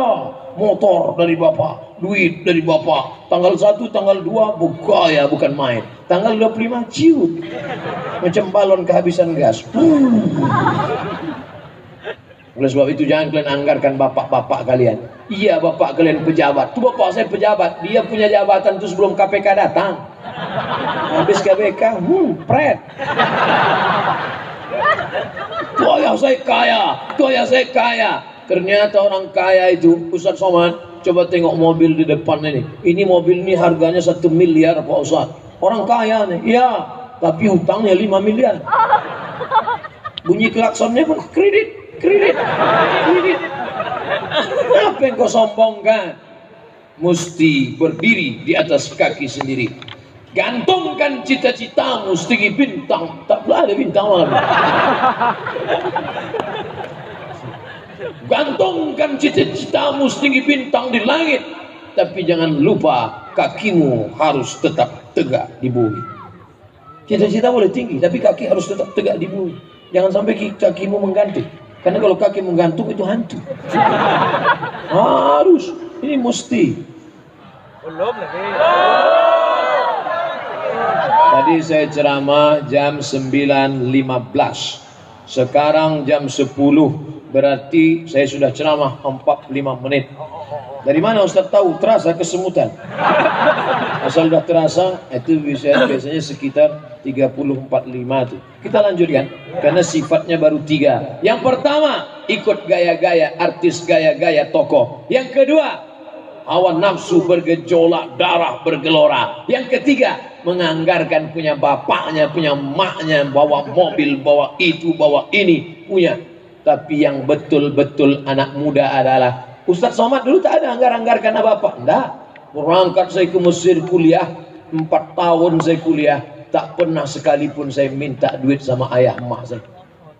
motor dari bapak, duit dari bapak. Tanggal 1, tanggal 2 bergaya bukan main. Tanggal 25 ciut. Macam balon kehabisan gas. Oleh sebab itu jangan kalian anggarkan bapak-bapak kalian. Iya bapak kalian pejabat. Itu bapak saya pejabat. Dia punya jabatan itu sebelum KPK datang. Habis KPK, pret. Itu ayah saya kaya. Itu ayah saya kaya. Ternyata orang kaya itu, Ustaz Somad, coba tengok mobil di depan ini. Ini mobil ini harganya 1 miliar Pak Ustaz. Orang kaya nih. Iya, tapi hutangnya 5 miliar. Bunyi klaksonnya pun kredit. Apa yang kau sombongkan? Mesti berdiri di atas kaki sendiri. Gantungkan cita-citamu setinggi bintang. Tak pernah ada bintang malam. Gantungkan cita-citamu setinggi bintang di langit, tapi jangan lupa kakimu harus tetap tegak di bumi. Cita-cita boleh tinggi, tapi kaki harus tetap tegak di bumi. Jangan sampai kakimu menggantung. Karena kalau kaki menggantung itu hantu. Harus, ini mesti. Belum lagi. Tadi saya ceramah jam 9.15. Sekarang jam 10. Berarti saya sudah ceramah 45 menit. Dari mana Ustaz tahu? Terasa kesemutan. Asal sudah terasa, itu biasanya sekitar 30-45 tuh. Kita lanjutkan, karena sifatnya baru 3. Yang pertama, ikut gaya-gaya artis, gaya-gaya tokoh. Yang kedua, hawa nafsu bergejolak, darah bergelora. Yang ketiga, menganggarkan punya bapaknya, punya emaknya, bawa mobil, bawa itu, bawa ini, punya. Tapi yang betul-betul anak muda adalah, Ustaz Somad dulu tak ada anggar-anggarkan apa-apa. Enggak. Berangkat saya ke Mesir kuliah, 4 tahun saya kuliah, tak pernah sekalipun saya minta duit sama ayah emak saya.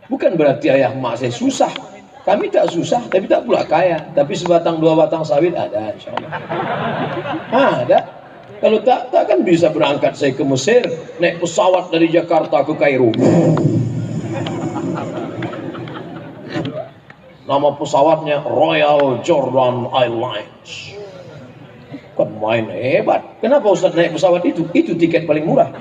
Bukan berarti ayah emak saya susah. Kami tak susah, tapi tak pula kaya. Tapi sebatang 2 batang sawit ada, insyaAllah. Ada. Kalau tak kan bisa berangkat saya ke Mesir, naik pesawat dari Jakarta ke Kairo. Nama pesawatnya Royal Jordan Airlines. Kan main hebat. Kenapa Ustaz naik pesawat itu? Itu tiket paling murah.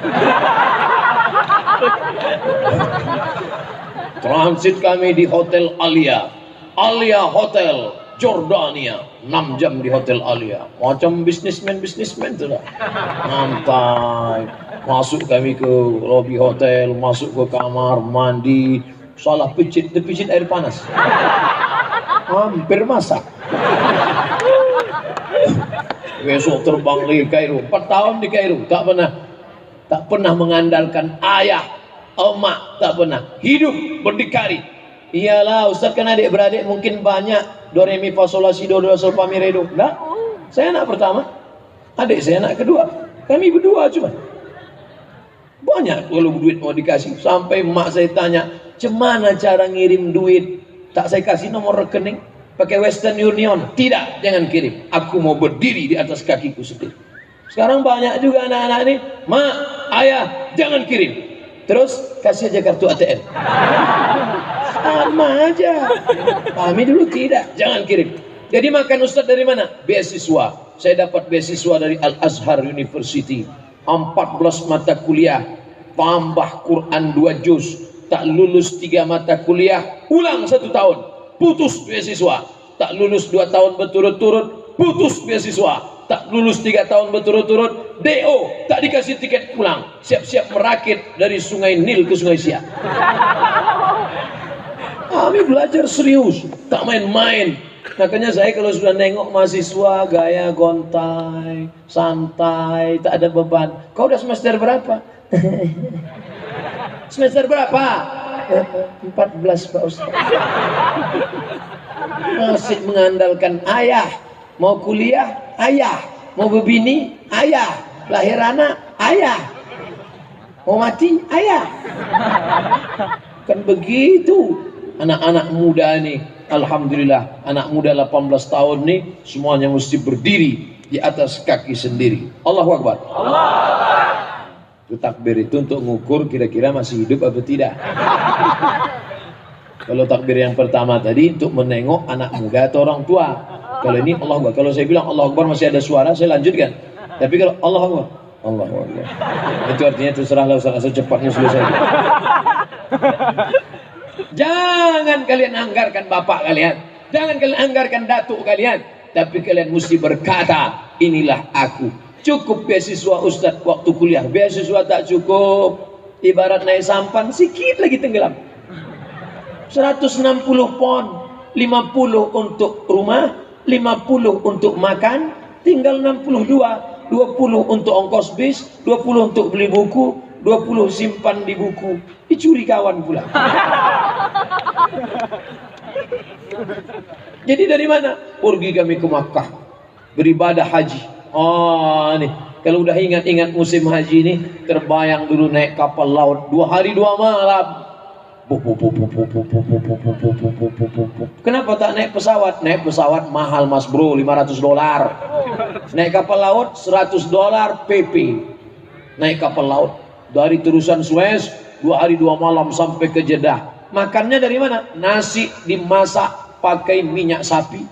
Transit kami di Hotel Alia. Alia Hotel, Jordania. 6 jam di Hotel Alia. Macam bisnismen tu lah. Santai. Masuk kami ke lobi hotel, masuk ke kamar, mandi. Salah picit, terpicit air panas. Hampir masak. Besok terbang lagi Kairo. 4 tahun di Kairo. Tak pernah mengandalkan ayah, emak. Tak pernah. Hidup berdikari. Iyalah Ustaz, kan adik-beradik mungkin banyak. Do, re, mi, fa, sol, la, si, do, sol, fa, mi, re, do. Nah, saya anak pertama. Adik saya anak kedua. Kami berdua cuma. Banyak kalau duit mau dikasih. Sampai mak saya tanya, "Cemana cara ngirim duit?" Tak saya kasih nomor rekening. Pakai Western Union. Tidak, jangan kirim. Aku mau berdiri di atas kakiku sendiri. Sekarang banyak juga anak-anak ini, "Mak, ayah, jangan kirim." Terus kasih aja kartu ATM. Sama aja. Kami dulu tidak, jangan kirim. Jadi makan Ustaz dari mana? Beasiswa. Saya dapat beasiswa dari Al-Azhar University. 14 mata kuliah, tambah Quran 2 juz. Tak lulus 3 mata kuliah, ulang 1 tahun, putus beasiswa. Tak lulus 2 tahun berturut-turut, putus beasiswa. Tak lulus 3 tahun berturut-turut, DO, tak dikasih tiket pulang. Siap-siap merakit dari Sungai Nil ke Sungai Siak. Kami belajar serius, tak main-main. Makanya saya kalau sudah nengok mahasiswa gaya gontai, santai, tak ada beban. Kau udah semester berapa? Semester berapa? 14 Pak Ustaz. Masih mengandalkan ayah. Mau kuliah, ayah. Mau berbini, ayah. Lahir anak, ayah. Mau mati, ayah. Kan begitu. Anak-anak muda ini, alhamdulillah, anak muda 18 tahun nih, semuanya mesti berdiri di atas kaki sendiri. Allahu Akbar. Itu takbir itu untuk mengukur kira-kira masih hidup atau tidak. Kalau takbir yang pertama tadi untuk menengok anak muda atau orang tua. Kalau ini Allah Akbar. Kalau saya bilang Allah Akbar masih ada suara, saya lanjutkan. Tapi kalau Allah Akbar, Allah Akbar, itu artinya terserahlah Ustaz, secepatnya selesai. Jangan kalian anggarkan bapak kalian, jangan kalian anggarkan datuk kalian, tapi kalian mesti berkata, inilah aku. Cukup beasiswa Ustaz waktu kuliah, beasiswa tak cukup. Ibarat naik sampan, sikit lagi tenggelam. 160 pon, 50 untuk rumah, 50 untuk makan, tinggal 62. 20 untuk ongkos bis, 20 untuk beli buku, 20 simpan di buku. Dicuri kawan pula. Jadi dari mana? Pergi kami ke Makkah, beribadah haji. Oh nih, kalau udah ingat-ingat musim haji ini, terbayang dulu naik kapal laut 2 hari 2 malam Kenapa tak naik pesawat? Naik pesawat mahal mas bro, $500. Naik kapal laut $100 PP. Naik kapal laut dari terusan Suez 2 hari 2 malam sampai ke Jeddah. Makannya dari mana? Nasi dimasak pakai minyak sapi.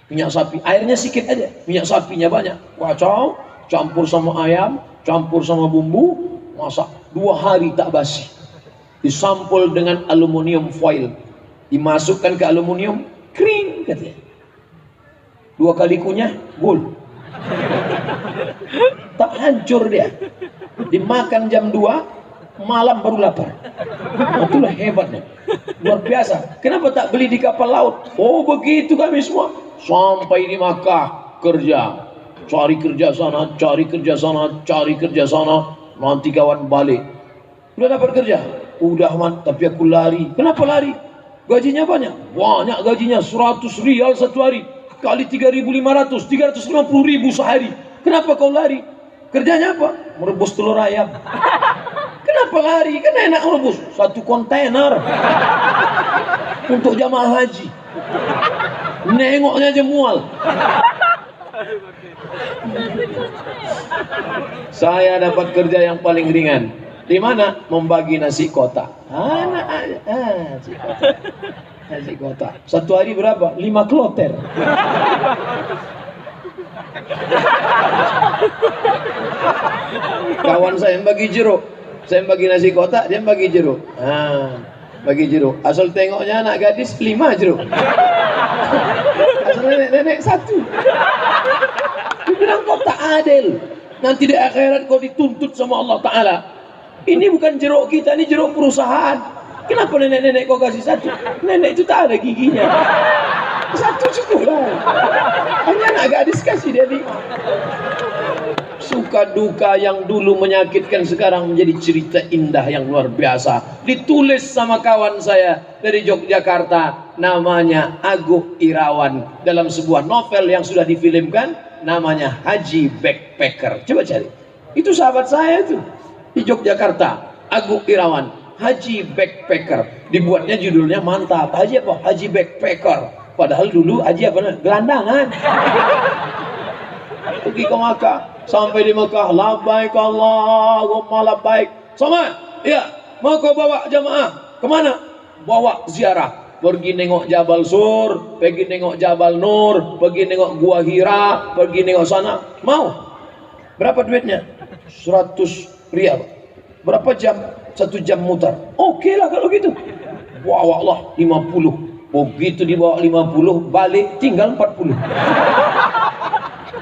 Minyak sapi, airnya sedikit aja, minyak sapinya banyak. Kacau, campur sama ayam, campur sama bumbu, masak 2 hari tak basi. Disampul dengan aluminium foil, dimasukkan ke aluminium, kering katanya. 2 kali kunyah, gol. Tak hancur dia. Dimakan jam 2, malam baru lapar. Itulah hebatnya. Luar biasa. Kenapa tak beli di kapal laut? Oh begitu kami semua. Sampai di Makkah kerja. Cari kerja sana, cari kerja sana, cari kerja sana. Nanti kawan balik. Udah dapat kerja? Udah man, tapi aku lari. Kenapa lari? Gajinya banyak. Banyak gajinya, 100 rial satu hari. Kali 3.500, 350.000 sehari. Kenapa kau lari? Kerjanya apa? Merebus telur ayam. Kenapa lari? Kan enak merebus. 1 kontainer. Untuk jamaah haji. Nengoknya aja mual. Saya dapat kerja yang paling ringan. Di mana? Membagi nasi kotak. Nasi kotak. Nasi kotak. Satu hari berapa? 5 kloter. Kawan saya yang bagi jeruk. Saya yang bagi nasi kotak, dia yang bagi jeruk. Bagi jeruk. Asal tengoknya anak gadis 5 jeruk. Asal nenek-nenek 1. Dia bilang kau tak adil. Nanti di akhirat kau dituntut sama Allah Ta'ala. Ini bukan jeruk kita, ini jeruk perusahaan. Kenapa nenek-nenek kau kasih 1? Nenek itu tak ada giginya. 1 cukup lah. Hanya anak gadis kasih dia nih. Suka duka yang dulu menyakitkan sekarang menjadi cerita indah yang luar biasa. Ditulis sama kawan saya dari Yogyakarta, namanya Aguh Irawan, dalam sebuah novel yang sudah difilmkan, namanya Haji Backpacker. Coba cari. Itu sahabat saya tuh di Yogyakarta, Aguh Irawan, Haji Backpacker. Dibuatnya judulnya mantap. Haji apa? Haji Backpacker. Padahal dulu haji apa? Gelandangan. Pergi ke Makkah. Sampai di Mekah, labbaik Allahumma labbaik. Somad, ya, mau kau bawa jamaah kemana? Bawa ziarah. Pergi nengok Jabal Sur, pergi nengok Jabal Nur, pergi nengok Gua Hira, pergi nengok sana. Mau? Berapa duitnya? 100 rial. Berapa jam? 1 jam mutar. Oke lah kalau gitu. Bawa Allah 50. Begitu dibawa 50, balik tinggal 40.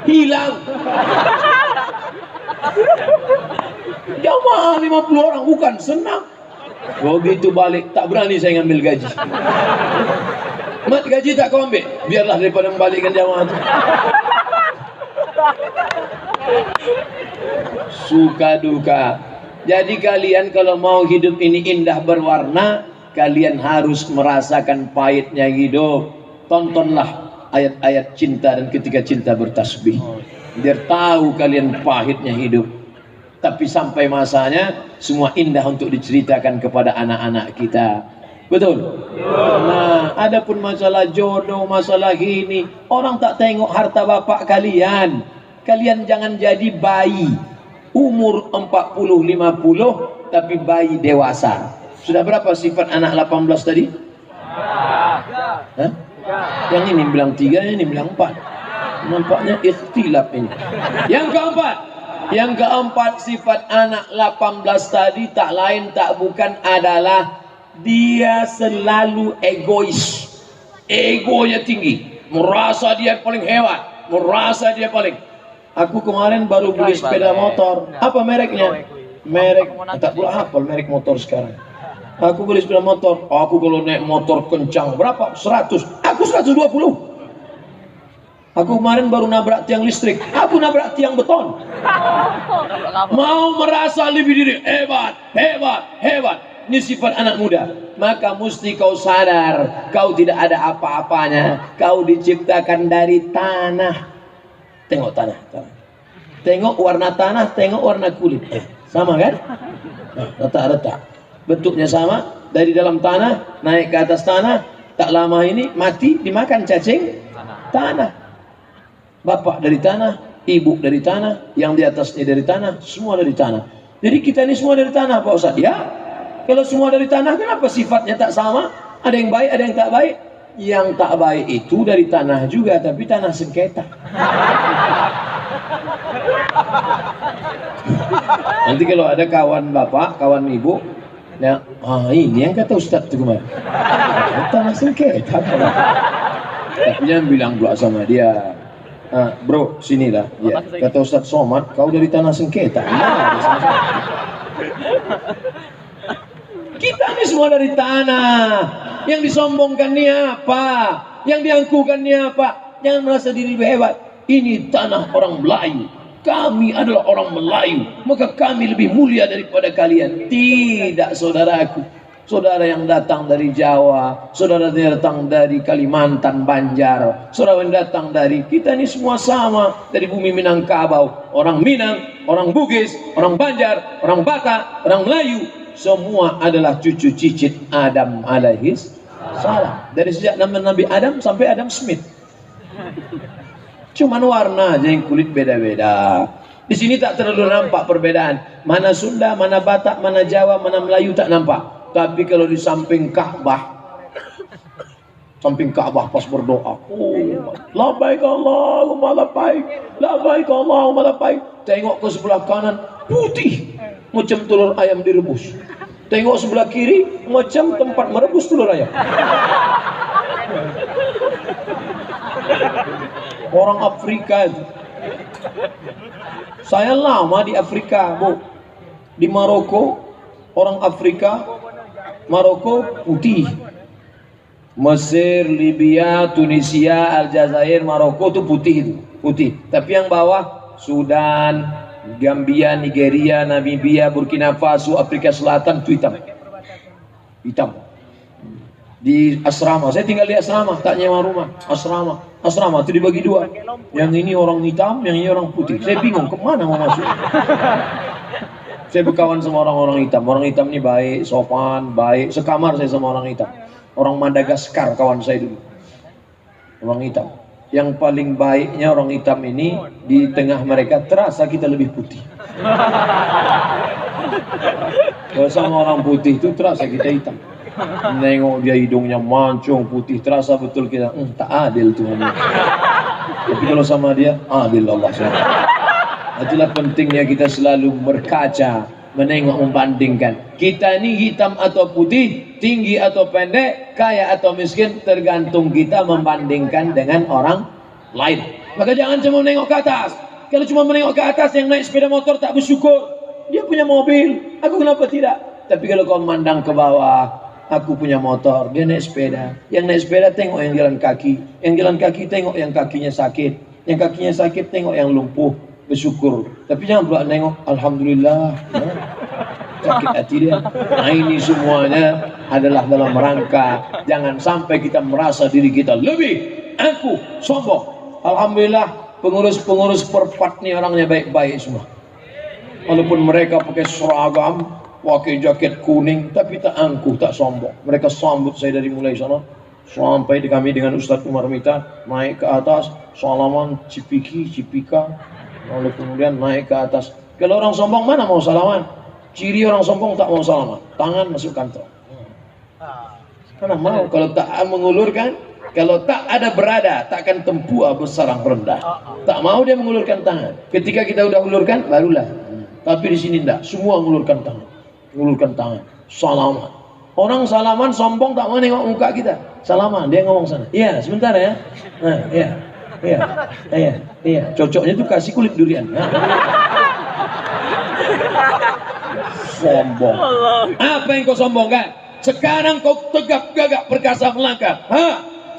Hilang. Jamaah 50 orang, bukan senang. Begitu balik, tak berani saya ngambil gaji. Mat, gaji tak kau ambil? Biarlah daripada membalikkan jamaah itu. Suka duka. Jadi kalian kalau mau hidup ini indah berwarna, kalian harus merasakan pahitnya hidup. Tontonlah ayat-ayat cinta dan ketika cinta bertasbih, biar tahu kalian pahitnya hidup. Tapi sampai masanya semua indah untuk diceritakan kepada anak-anak kita. Betul? Nah, adapun masalah jodoh, masalah ini, orang tak tengok harta bapak kalian. Kalian jangan jadi bayi umur 40-50 tapi bayi dewasa. Sudah berapa sifat anak 18 tadi? Hah? Yang ini bilang 3, ini bilang 4. Nampaknya ikhtilaf ini. Yang keempat sifat anak 18 tadi tak lain tak bukan adalah dia selalu egois. Egonya tinggi, merasa dia paling hebat, merasa dia paling. Aku kemarin baru beli sepeda motor. Apa mereknya? Merek, tak pula hafal merek motor sekarang. Aku beli sepeda motor. Aku kalau naik motor kencang berapa? 100. Aku 120. Aku kemarin baru nabrak tiang listrik. Aku nabrak tiang beton. Mau merasa lebih diri. Hebat, hebat, hebat. Ini sifat anak muda. Maka mesti kau sadar, kau tidak ada apa-apanya. Kau diciptakan dari tanah. Tengok tanah. Tengok warna tanah, tengok warna kulit. Sama kan? Retak-retak. bentuknya sama, dari dalam tanah naik ke atas tanah, tak lama ini mati dimakan cacing tanah. Bapak dari tanah, ibu dari tanah, yang di atasnya dari tanah, semua dari tanah. Jadi kita ini semua dari tanah, Pak Ustaz. Ya, kalau semua dari tanah, kenapa sifatnya tak sama? Ada yang baik, ada yang tak baik. Yang tak baik itu dari tanah juga, tapi tanah sengketa. Nanti kalau ada kawan bapak, kawan ibu, ya, ini yang kata Ustaz itu kemarin. Tanah sengketa. Tapi jangan bilang pula sama dia. Bro, sinilah. Ya, kata Ustaz Somad, kau dari tanah sengketa. Kita ini semua dari tanah. Yang disombongkan ini apa? Yang diangkuhkan ini apa? Jangan merasa diri hebat. Ini tanah orang Melayu. Kami adalah orang Melayu, maka kami lebih mulia daripada kalian. Tidak, saudaraku. Saudara yang datang dari Jawa, saudara yang datang dari Kalimantan, Banjar, saudara yang datang dari, kita ini semua sama, dari bumi Minangkabau. Orang Minang, orang Bugis, orang Banjar, orang Batak, orang Melayu, semua adalah cucu cicit Adam alaihis salam. Dari sejak Nabi Adam sampai Adam Smith. Cuman warna aja yang kulit beda-beda. Di sini tak terlalu nampak perbedaan. Mana Sunda, mana Batak, mana Jawa, mana Melayu tak nampak. Tapi kalau di samping Ka'bah pas berdoa, labbaik Allahumma labbaik, labbaik Allahumma labbaik. Tengok ke sebelah kanan putih macam telur ayam direbus. Tengok sebelah kiri macam tempat merebus telur ayam. Orang Afrika itu. Saya lama di Afrika, Bu. Di Maroko, orang Afrika, Maroko putih. Mesir, Libya, Tunisia, Aljazair, Maroko itu putih itu, putih. Tapi yang bawah Sudan, Gambia, Nigeria, Namibia, Burkina Faso, Afrika Selatan itu hitam. Hitam. Di asrama, saya tinggal di asrama, tak nyewa rumah. Asrama itu dibagi dua. Yang ini orang hitam, yang ini orang putih. Saya bingung kemana mau masuk. Saya berkawan sama orang-orang hitam. Orang hitam ini baik, sopan, baik. Sekamar saya sama orang hitam. Orang Madagaskar kawan saya dulu. Orang hitam. Yang paling baiknya orang hitam ini, di tengah mereka terasa kita lebih putih. Kalau sama orang putih itu terasa kita hitam. Nengok dia hidungnya mancung putih, terasa betul kita tak adil Tuhan. Tapi kalau sama dia adil Allah SWT. Itulah pentingnya kita selalu berkaca, menengok, membandingkan. Kita ini hitam atau putih, tinggi atau pendek, kaya atau miskin, tergantung kita membandingkan dengan orang lain. Maka jangan cuma menengok ke atas. Kalau cuma menengok ke atas, yang naik sepeda motor tak bersyukur. Dia punya mobil, aku kenapa tidak? Tapi kalau kau memandang ke bawah, aku punya motor, dia naik sepeda. Yang naik sepeda tengok yang jalan kaki. Yang jalan kaki tengok yang kakinya sakit. Yang kakinya sakit tengok yang lumpuh. Bersyukur. Tapi jangan pula nengok alhamdulillah. Sakit hati dia. Nah, ini semuanya adalah dalam rangka jangan sampai kita merasa diri kita lebih aku sombong. Alhamdulillah pengurus-pengurus Perpat nih orangnya baik-baik semua. Walaupun mereka pakai seragam, pakai jaket kuning, tapi tak angkuh, tak sombong. Mereka sambut saya dari mulai sana sampai di kami dengan Ustadz Umar Mita, naik ke atas, salaman, cipika, lalu kemudian naik ke atas. Kalau orang sombong mana mau salaman? Ciri orang sombong tak mau salaman, tangan masuk kantong. Mana mau? Kalau tak mengulurkan, kalau tak ada berada, takkan tempua bersarang rendah. Tak mau dia mengulurkan tangan. Ketika kita udah ulurkan, barulah. Tapi di sini enggak, semua mengulurkan tangan. Mengulurkan tangan, salaman. Orang salaman sombong tak mau nengok muka kita. Salaman, dia ngomong sana. Iya, sebentar ya. Nah, iya. Cocoknya tuh kasih kulit durian. Nah. Sombong. Apa yang kau sombongkan? Sekarang kau tegap gagap perkasa melangkah.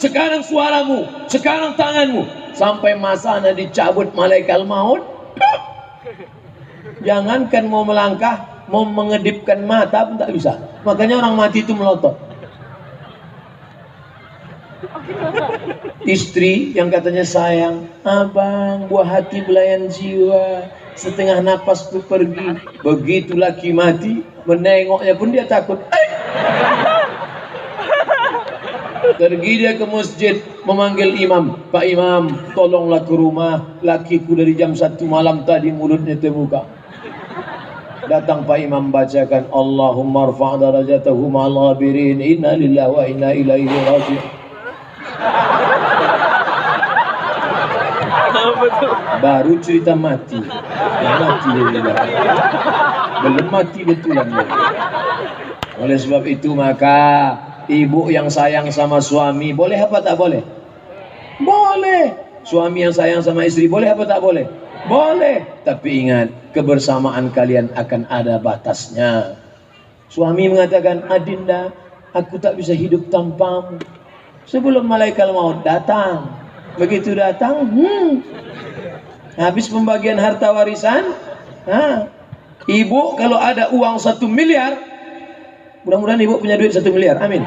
Sekarang suaramu, sekarang tanganmu. Sampai masanya dicabut malaikat maut. Jangankan mau melangkah, mau mengedipkan mata pun tak bisa. Makanya orang mati itu melotot. Istri yang katanya sayang, abang buah hati belayan jiwa, setengah napas tuh pergi. Begitu laki mati, menengoknya pun dia takut. Pergi dia ke masjid memanggil imam. Pak Imam, tolonglah ke rumah. Lakiku dari jam 1 malam tadi mulutnya terbuka. Datang Pak Imam bacakan Allahumma rfa' darajatahu ma'al ghabirin. Inna lillahi wa inna ilaihi raji'un. Baru cerita mati. Mati dia juga. Belum mati betulan. Oleh sebab itu maka ibu yang sayang sama suami boleh apa tak boleh? Boleh. Suami yang sayang sama istri boleh apa tak boleh? Boleh. Tapi ingat, kebersamaan kalian akan ada batasnya. Suami mengatakan, Adinda, aku tak bisa hidup tanpamu. Sebelum malaikat maut datang. Begitu datang, habis pembagian harta warisan. Ibu kalau ada uang 1 miliar, mudah-mudahan ibu punya duit 1 miliar, amin.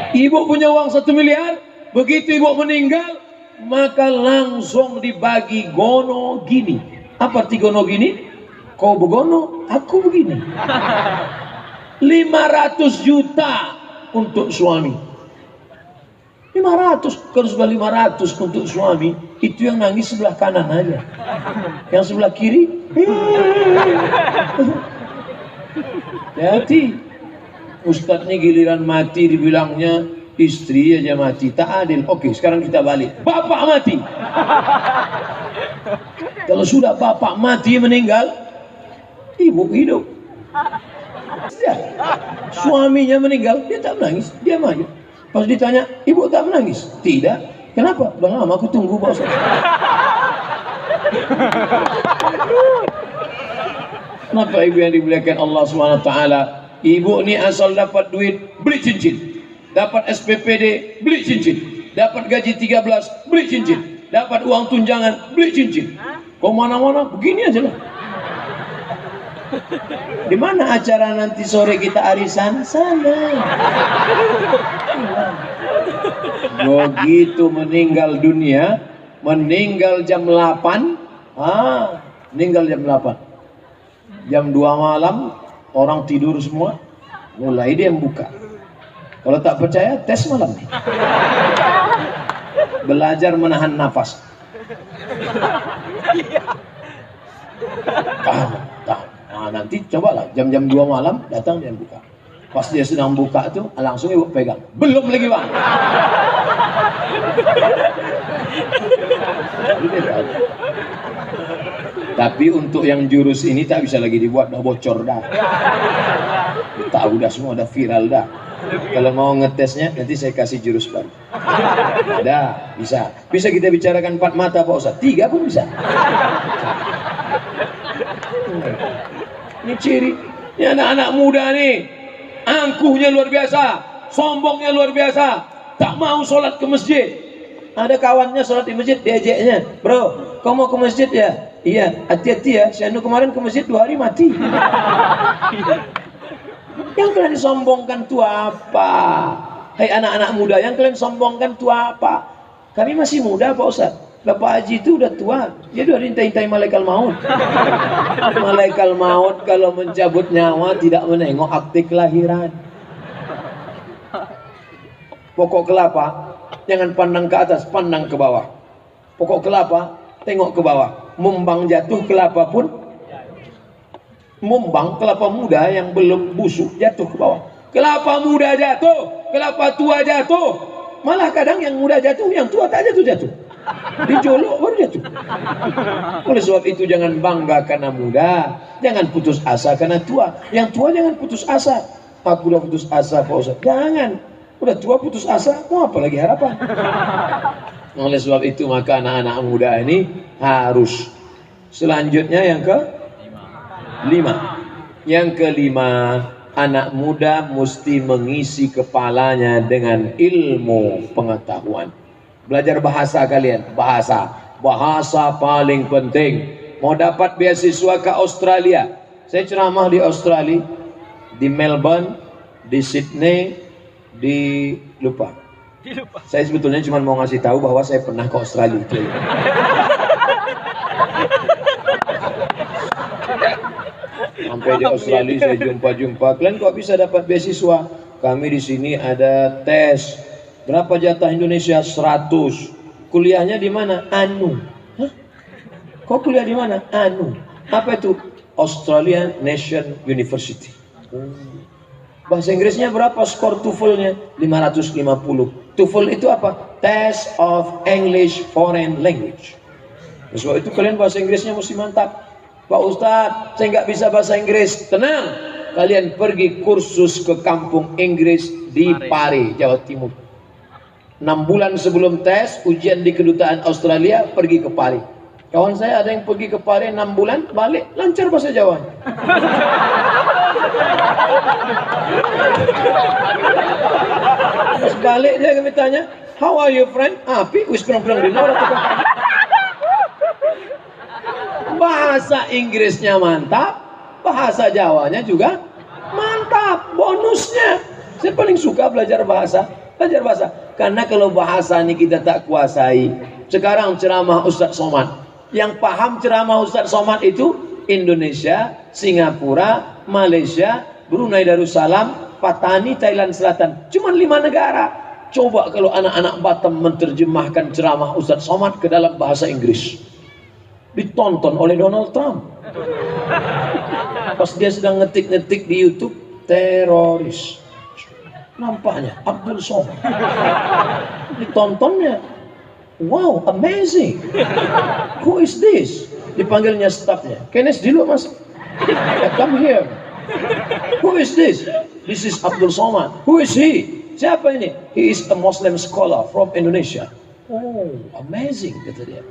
Ibu punya uang 1 miliar, begitu ibu meninggal, maka langsung dibagi gono gini. Apa arti gono gini? Kau begono, aku begini. 500 juta untuk suami. 500, kalau sudah 500 untuk suami, itu yang nangis sebelah kanan aja. Yang sebelah kiri, hati. Ustadznya giliran mati dibilangnya istri aja mati, tak adil. Oke, sekarang kita balik. Bapak mati. Kalau sudah bapak mati meninggal, ibu hidup. Ya. Suaminya meninggal, dia tak menangis, dia maju. Pas ditanya, ibu tak menangis? Tidak. Kenapa? Udah lama aku tunggu Pak Ustaz. Kenapa ibu yang dimuliakan Allah SWT? Ibu ni asal dapat duit, beli cincin. Dapat SPPD, beli cincin. Dapat gaji 13, beli cincin. Dapat uang tunjangan, beli cincin. Kau mana-mana, begini aja lah. Di mana acara nanti sore kita arisan? Sana. Begitu meninggal dunia, meninggal jam 8. Meninggal jam 8. Jam 2 malam, orang tidur semua. Mulai dia buka. Kalau tak percaya, tes malam nih. Belajar menahan nafas. Tahan. Nanti cobalah jam-jam 2 malam datang dia buka. Pas dia sedang buka tuh langsung ibu pegang. Belum lagi bang. Tapi untuk yang jurus ini tak bisa lagi dibuat, dah bocor dah. Tahu dah semua, dah viral dah. Kalau mau ngetesnya nanti saya kasih jurus baru. Ada, bisa. Bisa kita bicarakan 4 mata Pak Ustaz. 3 pun bisa. Ini ciri. Ini anak-anak muda nih, angkuhnya luar biasa, sombongnya luar biasa, tak mau sholat ke masjid. Ada kawannya sholat di masjid, diajaknya, bro, kau mau ke masjid ya? Iya, hati-hati ya, si Anu kemarin ke masjid 2 hari mati. Yang kalian sombongkan itu apa? Hai anak-anak muda, yang kalian sombongkan itu apa? Kami masih muda Pak Ustaz. Bapak Haji itu udah tua, dia udah hintai-hintai malaikat maut. Malaikat maut kalau mencabut nyawa tidak menengok akte kelahiran. Pokok kelapa jangan pandang ke atas, pandang ke bawah. Pokok kelapa tengok ke bawah. Mumbang jatuh kelapa pun, mumbang kelapa muda yang belum busuk jatuh ke bawah. Kelapa muda jatuh, kelapa tua jatuh. Malah kadang yang muda jatuh, yang tua tak jatuh. Dijolok baru jatuh. Oleh sebab itu jangan bangga karena muda, jangan putus asa karena tua. Yang tua jangan putus asa. Aku udah putus asa Pak Ustaz. Jangan. Udah tua putus asa, mau apa lagi harapan? Oleh sebab itu maka anak-anak muda ini harus. Selanjutnya yang ke-5. Yang ke-5, anak muda mesti mengisi kepalanya dengan ilmu pengetahuan. Belajar bahasa kalian, bahasa paling penting. Mau dapat beasiswa ke Australia, saya ceramah di Australia, di Melbourne, di Sydney, di lupa. Saya sebetulnya cuma mau ngasih tahu bahwa saya pernah ke Australia. Sampai di Australia saya jumpa-jumpa. Kalian kok bisa dapat beasiswa? Kami di sini ada tes. Berapa jatah Indonesia? 100. Kuliahnya di mana? Anu. Hah? Kok kuliah di mana? Anu. Apa itu? Australian Nation University. Bahasa Inggrisnya berapa skor TOEFL-nya? 550. TOEFL itu apa? Test of English Foreign Language. Sebab itu kalian bahasa Inggrisnya mesti mantap. Pak Ustadz, saya nggak bisa bahasa Inggris. Tenang, kalian pergi kursus ke kampung Inggris di Pare, Jawa Timur. 6 bulan sebelum tes, ujian di kedutaan Australia, pergi ke Pare. Kawan saya ada yang pergi ke Pare 6 bulan, balik lancar bahasa Jawa. Pas balik dia kami tanya, how are you friend? Api, wis kurang-kurang di nomor. Bahasa Inggrisnya mantap, bahasa Jawanya juga mantap. Bonusnya, saya paling suka belajar bahasa. Karena kalau bahasa ini kita tak kuasai. Sekarang ceramah Ustadz Somad, yang paham ceramah Ustadz Somad itu Indonesia, Singapura, Malaysia, Brunei Darussalam, Patani, Thailand Selatan. Cuma 5 negara. Coba kalau anak-anak Batam menerjemahkan ceramah Ustadz Somad ke dalam bahasa Inggris. Ditonton oleh Donald Trump. Pas dia sedang ngetik-ngetik di YouTube, teroris. Nampaknya Abdul Somad. Ditontonnya, wow, amazing. Who is this? Dipanggilnya stafnya. Kenes dulu mas. Come here. Who is this? This is Abdul Somad. Who is he? Siapa ini? He is a Muslim scholar from Indonesia. Oh, amazing, kata dia.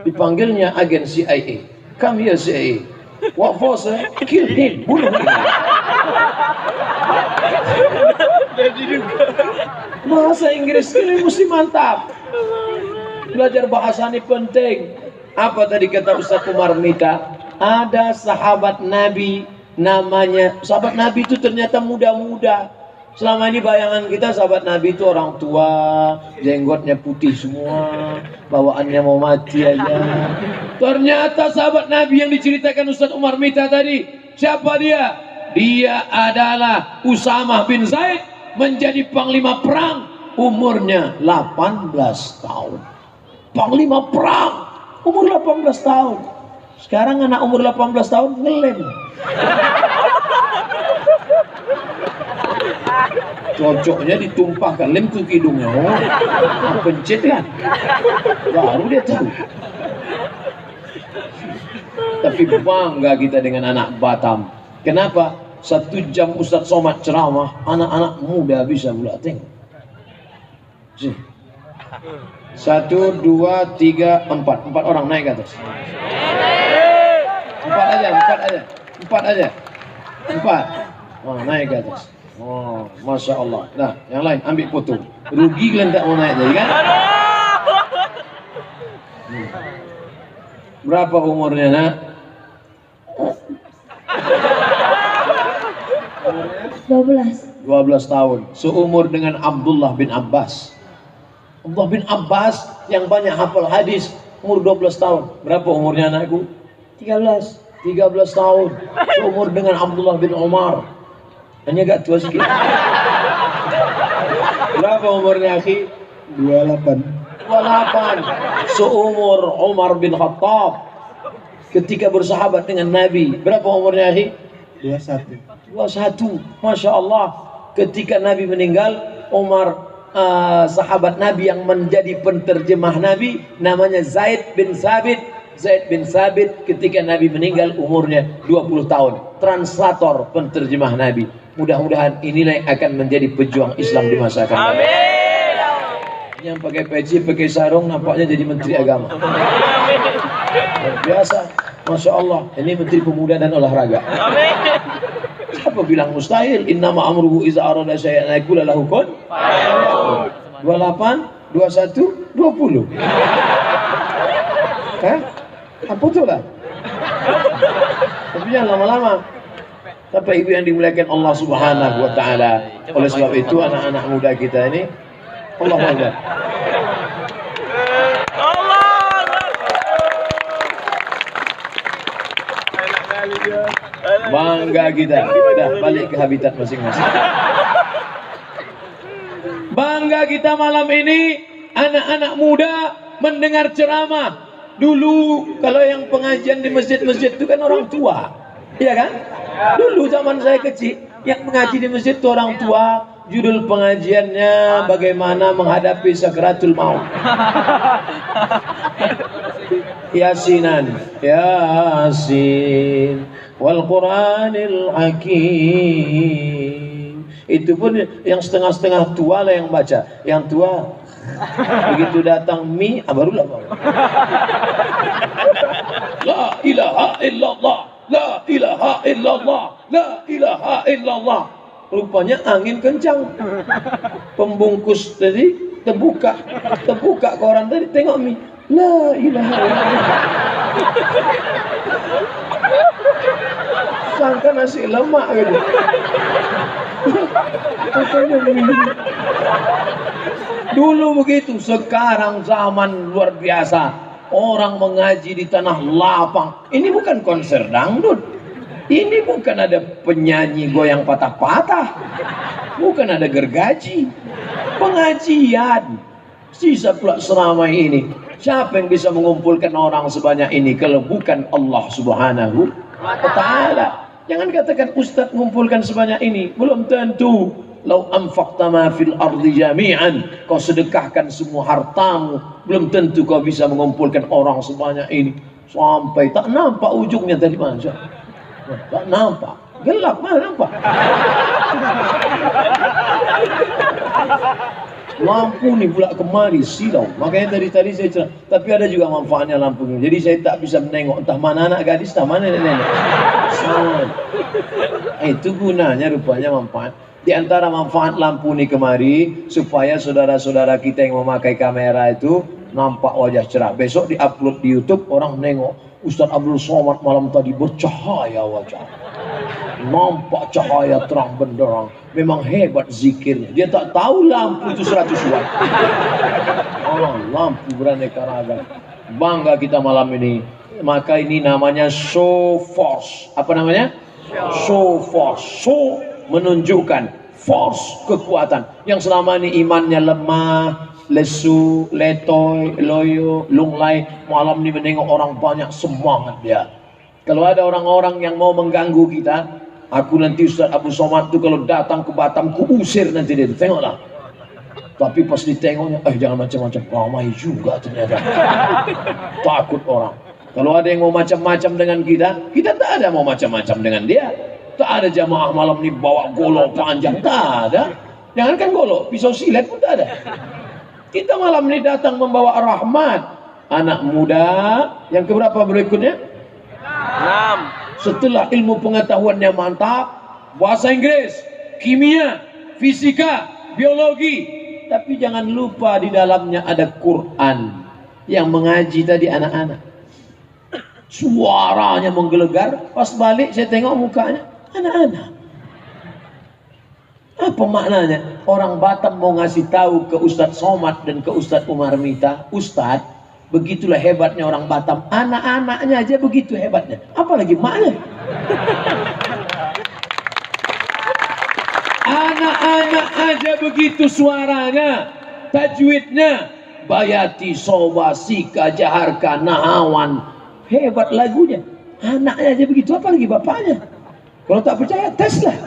Dipanggilnya agen CIA. Come here CIA. What for sir? Kill him. Bunuh dia. Bahasa Inggris ini mesti mantap. Belajar bahasa ini penting. Apa tadi kata Ustaz Umar Mita? Ada sahabat Nabi namanya. Sahabat Nabi itu ternyata muda-muda. Selama ini bayangan kita sahabat Nabi itu orang tua, jenggotnya putih semua, bawaannya mau mati aja. Ternyata sahabat Nabi yang diceritakan Ustaz Umar Mita tadi, siapa dia? Dia adalah Usamah bin Zaid, menjadi panglima perang, umurnya 18 tahun. Panglima perang, umur 18 tahun. Sekarang anak umur 18 tahun ngelem. Cocoknya ditumpahkan lem ke hidungnya. Oh, pencet kan? Baru dia tahu. Tapi bangga kita dengan anak Batam. Kenapa? 1 jam Ustadz Somad ceramah, anak-anak muda bisa pula tengok. 1, 2, 3, 4. 4 orang naik ke atas. 4 aja. 4. Oh, naik ke atas. Oh, Masya Allah. Nah, yang lain ambil foto. Rugi kalian tak mau naik jadi kan? Berapa umurnya nak? 12 tahun. Seumur dengan Abdullah bin Abbas. Abdullah bin Abbas yang banyak hafal hadis, umur 12 tahun. Berapa umurnya anakku? 13 tahun. Seumur dengan Abdullah bin Umar. Hanya agak tua sedikit. Berapa umurnya akhi? 28. Seumur Umar bin Khattab ketika bersahabat dengan Nabi. Berapa umurnya akhi? 21. Masya Allah. Ketika Nabi meninggal, Umar sahabat Nabi yang menjadi penterjemah Nabi namanya Zaid bin Sabit. Zaid bin Sabit ketika Nabi meninggal umurnya 20 tahun. Translator penterjemah Nabi. Mudah-mudahan inilah yang akan menjadi pejuang Islam di masa akan datang. Amin. Yang pakai peci, pakai sarung nampaknya jadi menteri agama. Biasa, Masya Allah. Ini menteri pemuda dan olahraga. Amin. Siapa bilang mustahil? Innama amruhu iza arada syai'an yaqula lahu kun fayakun. 28, 21, 20. Hah? Apa tu lah? Tapi jangan lama-lama. Tapi ibu yang dimuliakan Allah Subhanahu wa taala. Oleh sebab itu anak-anak muda kita ini Allahu Akbar. Allah. Bangga kita. Dah balik ke habitat masing-masing. Bangga kita malam ini anak-anak muda mendengar ceramah. Dulu kalau yang pengajian di masjid-masjid itu kan orang tua, iya kan? Dulu zaman saya kecil yang mengaji di masjid itu orang tua. Judul pengajiannya bagaimana menghadapi sakratul maut. Yasinan, Yasin wal Qur'anil Hakim. Itu pun yang setengah-setengah tua lah yang baca. Yang tua begitu datang barulah bangun. La ilaha illallah, la ilaha illallah, la ilaha illallah. Rupanya angin kencang. Pembungkus tadi terbuka koran tadi, tengok mie. La ilaha illallah. Sangka nasi lemak gitu. Dulu begitu, sekarang zaman luar biasa. Orang mengaji di tanah lapang. Ini bukan konser dangdut. Ini bukan ada penyanyi goyang patah-patah. Bukan ada gergaji. Pengajian. Sisa pula seramai ini. Siapa yang bisa mengumpulkan orang sebanyak ini kalau bukan Allah Subhanahu wa Ta'ala? Jangan katakan Ustaz mengumpulkan sebanyak ini. Belum tentu. Lau anfaqta ma fil ardi jami'an, kau sedekahkan semua hartamu, belum tentu kau bisa mengumpulkan orang sebanyak ini. Sampai tak nampak ujungnya tadi mana? Tak nampak. Gelap mana nampak? Lampu ni pula kemari silau. Makanya dari tadi saya cerita, tapi ada juga manfaatnya lampu ini. Jadi saya tak bisa menengok entah mana anak gadis, entah mana nenek. Itu gunanya rupanya manfaat. Di antara manfaat lampu ini kemari supaya saudara-saudara kita yang memakai kamera itu nampak wajah cerah. Besok diupload di YouTube, orang menengok Ustaz Abdul Somad malam tadi bercahaya wajah. Nampak cahaya terang benderang. Memang hebat zikirnya. Dia tak tahu lampu itu 100 watt. Oh, lampu beraneka ragam. Bangga kita malam ini. Maka ini namanya show force. Apa namanya? Show force. Show menunjukkan, force kekuatan. Yang selama ini imannya lemah, lesu, letoy, loyo, lunglai, malam ini menengok orang banyak, semangat dia. Kalau ada orang-orang yang mau mengganggu kita, aku nanti Ustaz Abu Somad itu kalau datang ke Batam, ku usir nanti dia. Tengoklah. Tapi pas ditengoknya, jangan macam-macam, ramai juga ternyata. Takut orang. Kalau ada yang mau macam-macam dengan kita, kita tak ada mau macam-macam dengan dia. Tak ada jamaah malam ini bawa golok panjang, tak ada. Jangankan golok, pisau silet pun tak ada. Kita malam ini datang membawa rahmat. Anak muda yang keberapa berikutnya? 6. Setelah ilmu pengetahuannya mantap, bahasa Inggris, kimia, fisika, biologi. Tapi jangan lupa di dalamnya ada Quran. Yang mengaji tadi anak-anak. Suaranya menggelegar. Pas balik saya tengok mukanya anak-anak. Apa maknanya? Orang Batam mau ngasih tahu ke Ustadz Somad dan ke Ustadz Umar Mita, Ustadz, begitulah hebatnya orang Batam. Anak-anaknya aja begitu hebatnya. Apalagi maknya? Anak-anak aja begitu suaranya, tajwidnya, bayati, soba, sika, jaharka, nahawan. Hebat lagunya. Anaknya aja begitu, apalagi bapaknya? Kalau tak percaya, teslah.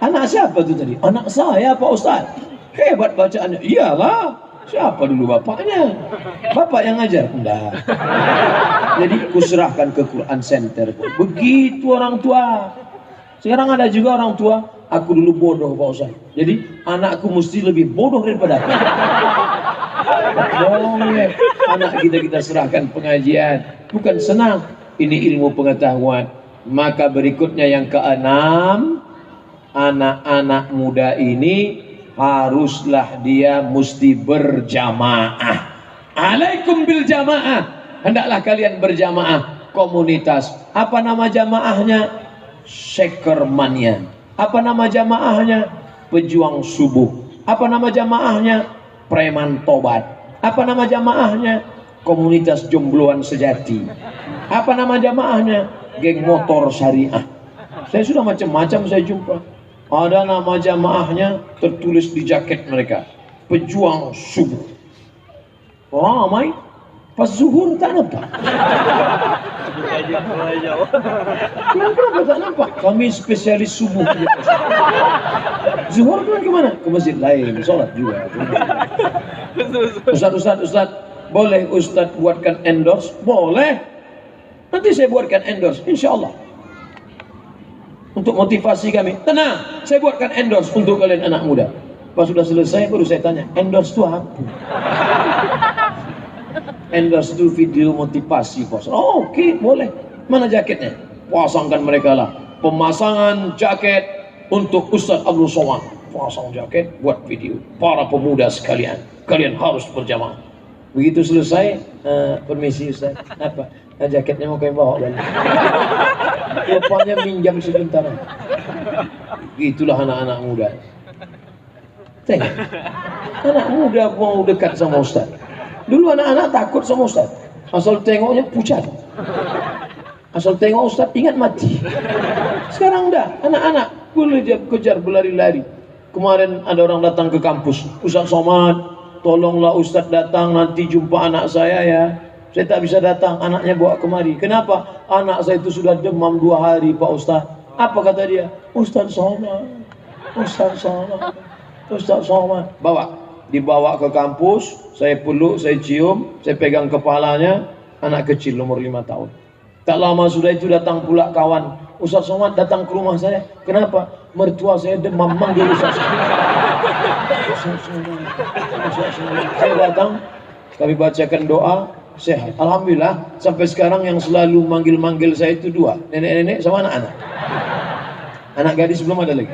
Anak siapa tu tadi? Anak saya Pak Ustaz. Hebat bacaannya. Iyalah. Siapa dulu bapaknya? Bapak yang ngajar? Enggak. Jadi kuserahkan ke Quran Center. Begitu orang tua. Sekarang ada juga orang tua, aku dulu bodoh Pak Ustaz. Jadi anakku mesti lebih bodoh daripada aku. Boleh. Anak kita serahkan pengajian. Bukan senang. Ini ilmu pengetahuan. Maka berikutnya yang keenam, anak-anak muda ini haruslah dia mesti berjamaah. Alaikum bil jamaah. Hendaklah kalian berjamaah. Komunitas. Apa nama jamaahnya? Sekermania. Apa nama jamaahnya? Pejuang subuh. Apa nama jamaahnya? Preman tobat. Apa nama jamaahnya? komunitas jombloan sejati. Apa nama jamaahnya? Geng Motor Syariah. Saya sudah macam-macam saya jumpa. Ada nama jamaahnya tertulis di jaket mereka, pejuang subuh. Ramai pas zuhur tak nampak. Kenapa tak nampak? Kami spesialis subuh. Zuhur kan kemana? Ke masjid lain, sholat juga. Ustaz, boleh Ustaz buatkan endorse? Boleh. Nanti saya buatkan endorse, insya Allah. Untuk motivasi kami. Tenang, saya buatkan endorse untuk kalian anak muda. Pas sudah selesai baru saya tanya, endorse itu apa? Endorse itu video motivasi, Bos. Oh, oke, boleh. Mana jaketnya? Pasangkan mereka lah. Pemasangan jaket untuk Ustaz Abdul Somad. Pasang jaket, buat video. Para pemuda sekalian, kalian harus berjamaah. Begitu selesai, permisi Ustaz. Apa? Jaketnya mau kami bawa balik. Rupanya minjam sebentar. Itulah anak-anak muda. Tengok, anak muda mau dekat sama Ustaz. Dulu anak-anak takut sama Ustaz. Asal tengoknya pucat. Asal tengok Ustaz ingat mati. Sekarang enggak, anak-anak boleh kejar berlari-lari. Kemarin ada orang datang ke kampus, Ustaz Somad, tolonglah Ustaz datang nanti jumpa anak saya ya. Saya tak bisa datang, anaknya bawa kemari. Kenapa? Anak saya itu sudah demam 2 hari Pak Ustaz. Apa kata dia? Ustaz Somad, Ustaz Somad, Ustaz Somad. Dibawa ke kampus, saya peluk, saya cium, saya pegang kepalanya. Anak kecil umur 5 tahun. Tak lama sudah itu datang pula kawan, Ustaz Somad datang ke rumah saya. Kenapa? Mertua saya demam, manggil Ustaz Somad. Ustaz Somad, Ustaz Somad. Saya datang, kami bacakan doa, sehat. Alhamdulillah, sampai sekarang yang selalu manggil-manggil saya itu 2, nenek-nenek sama anak-anak. Anak gadis belum ada lagi.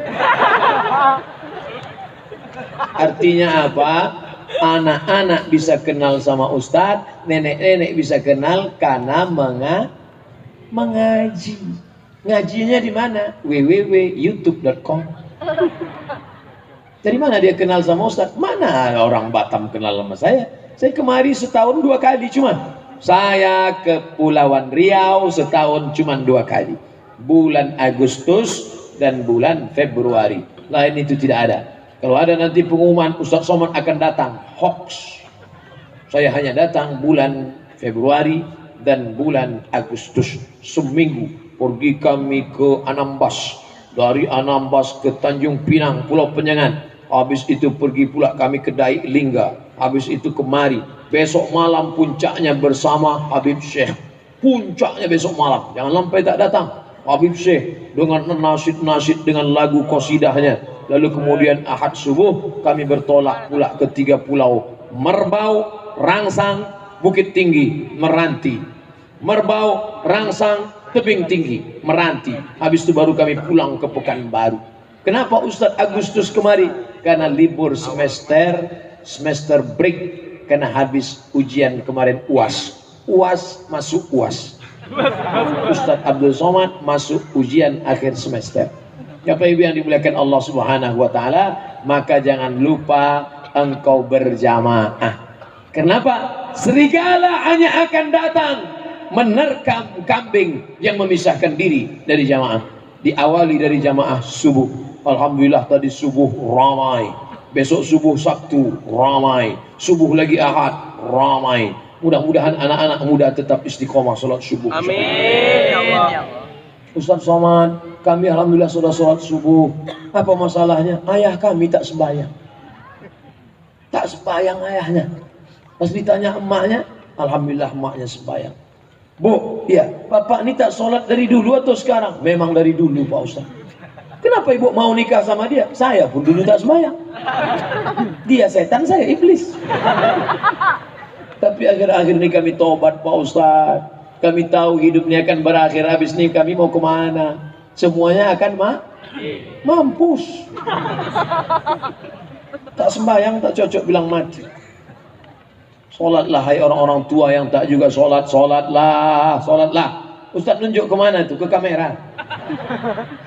Artinya apa? Anak-anak bisa kenal sama Ustadz, nenek-nenek bisa kenal karena mengaji. Ngajinya di mana? www.youtube.com. Dari mana dia kenal sama Ustadz? Mana orang Batam kenal sama saya? Saya kemari setahun 2 kali cuman. Saya ke Pulauan Riau setahun cuman 2 kali. Bulan Agustus dan bulan Februari. Lain itu tidak ada. Kalau ada nanti pengumuman Ustaz Somad akan datang, hoax. Saya hanya datang bulan Februari dan bulan Agustus. Seminggu pergi kami ke Anambas. Dari Anambas ke Tanjung Pinang, Pulau Penyengat. Habis itu pergi pula kami ke Daik Lingga. Habis itu kemari. Besok malam puncaknya bersama Habib Syekh. Puncaknya besok malam. Jangan sampai tak datang. Habib Syekh dengan nasyid-nasyid dengan lagu qasidahnya. Lalu kemudian Ahad subuh kami bertolak pula ke 3 pulau. Merbau, Rangsang, Bukit Tinggi, Meranti. Merbau, Rangsang, Tebing Tinggi, Meranti. Habis itu baru kami pulang ke Pekanbaru. Kenapa Ustadz Agustus kemari? Karena libur semester break. Karena habis ujian kemarin UAS. UAS masuk UAS. Ustadz Abdul Somad masuk ujian akhir semester. Bapak Ibu yang dimuliakan Allah Subhanahu wa taala, maka jangan lupa engkau berjamaah. Kenapa? Serigala hanya akan datang menerkam kambing yang memisahkan diri dari jamaah. Diawali dari jamaah subuh. Alhamdulillah tadi subuh ramai. Besok subuh Sabtu ramai. Subuh lagi Ahad ramai. Mudah-mudahan anak-anak muda tetap istiqomah salat subuh. Amin ya Allah. Ustaz Somad, kami alhamdulillah sudah sholat subuh. Apa masalahnya? Ayah kami tak sembahyang. Tak sembahyang ayahnya. Pas ditanya emaknya, alhamdulillah emaknya sembahyang. Bu, ya, bapak ini tak sholat dari dulu atau sekarang? Memang dari dulu Pak Ustaz. Kenapa ibu mau nikah sama dia? Saya pun dulu tak sembahyang. Dia setan, saya iblis. Tapi akhir-akhir ini kami tobat Pak Ustaz. Kami tahu hidupnya akan berakhir. Habis ini kami mau kemana? Semuanya akan mampus. Tak sembahyang, tak cocok bilang mati. Sholatlah hai orang-orang tua yang tak juga sholat. Sholatlah, sholatlah. Ustaz nunjuk kemana tuh? Ke kamera.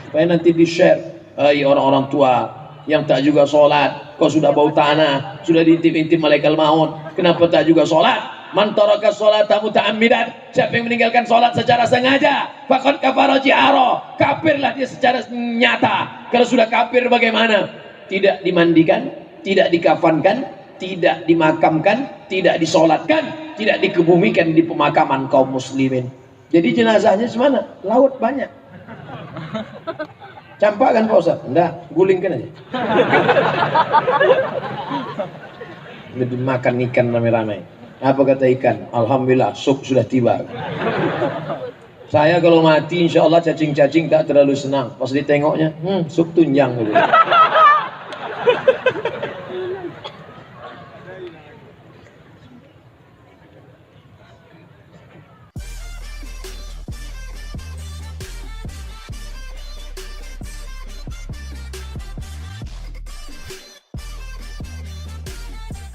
Supaya nanti di-share. Hai orang-orang tua yang tak juga sholat. Kau sudah bau tanah, sudah diintip-intip malaikat maut. Kenapa tak juga sholat? Man taraka sholata muta'ammidan, siapa yang meninggalkan sholat secara sengaja, faqad kafara jihara, kafirlah dia secara nyata. Kalau sudah kafir bagaimana? Tidak dimandikan, tidak dikafankan, tidak dimakamkan, tidak disolatkan, tidak dikebumikan di pemakaman kaum muslimin. Jadi jenazahnya semana? Laut banyak. Campakkan Pak Ustaz? Enggak, gulingkan aja. Dimakan ikan rame-rame. Apa kata ikan? Alhamdulillah, sup sudah tiba. Saya kalau mati insya Allah cacing-cacing tak terlalu senang. Pas ditengoknya, sup tunjang gitu.